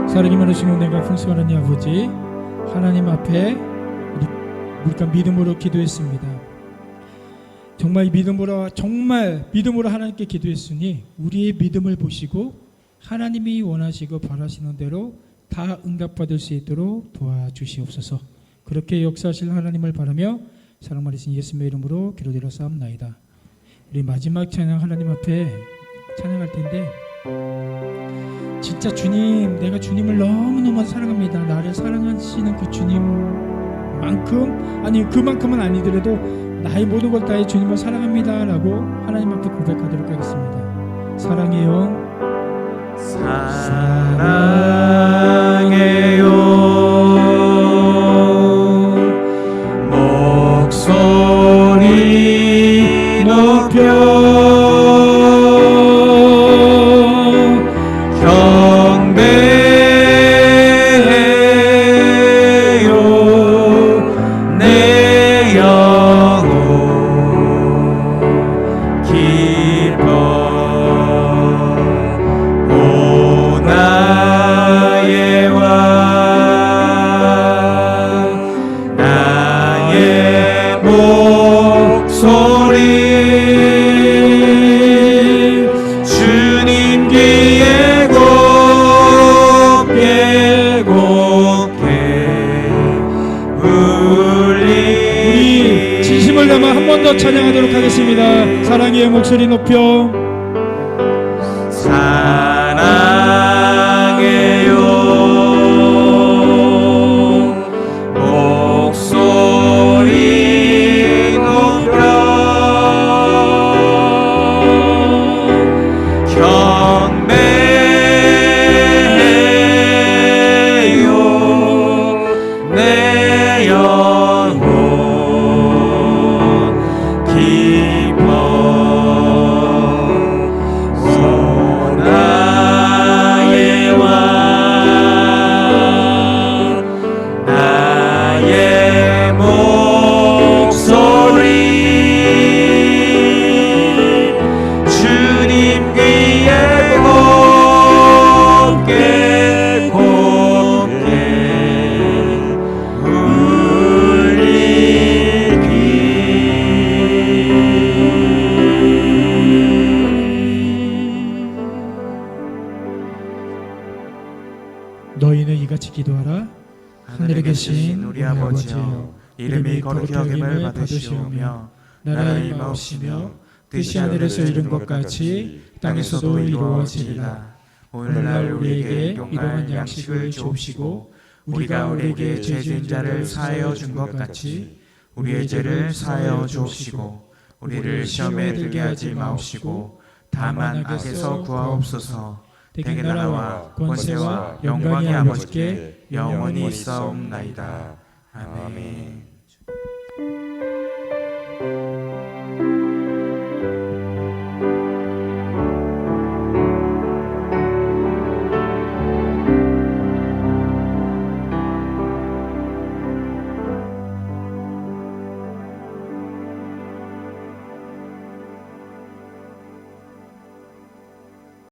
[SPEAKER 1] 사랑이 많으신 은혜가 풍성한 하나님 아버지, 하나님 앞에 우리가 믿음으로 기도했습니다. 정말 믿음으로 하나님께 기도했으니 우리의 믿음을 보시고 하나님이 원하시고 바라시는 대로 다 응답받을 수 있도록 도와주시옵소서. 그렇게 역사하실 하나님을 바라며 사랑 많으신 예수님의 이름으로 기도드려 싸움나이다. 우리 마지막 찬양 하나님 앞에 찬양할 텐데, 진짜 주님, 내가 주님을 너무너무 사랑합니다. 나를 사랑하시는 그 주님만큼, 아니 그만큼은 아니더라도 나의 모든 걸 다해 주님을 사랑합니다 라고 하나님 앞에 고백하도록 하겠습니다. 사랑해요.
[SPEAKER 2] 사랑해요. 목소리 높여 경배해요. 내 영혼 기뻐. 오 나의 왕, 나의 목소리 주님 귀에 곱게 울리.
[SPEAKER 1] 진심을 담아 한 번 더 찬양하도록 하겠습니다. 사랑의 목소리 높여
[SPEAKER 2] 사랑해요. 목소리 높여 경배해요. 내 영혼 기뻐. 오 나의 왕, 나의 목소리 주님 귀에 곱게
[SPEAKER 1] 너희는 이같이 기도하라.
[SPEAKER 2] 하늘에 계신 우리 아버지여, 이름이 거룩히 여김을 받으시오며 나라의 임하옵시며 뜻이 하늘에서 이룬 것 같이 땅에서도 이루어지리라. 오늘날 우리에게 일용할 양식을 주옵시고 우리가 우리에게 죄 지은 자를 사하여 준 것 같이 우리의 죄를 사하여 주옵시고 우리를 시험에 들게 하지 마옵시고 다만 악에서 구하옵소서. 대개 나라와 권세와 영광이 아버지께 영원히 있사옵나이다. 아멘.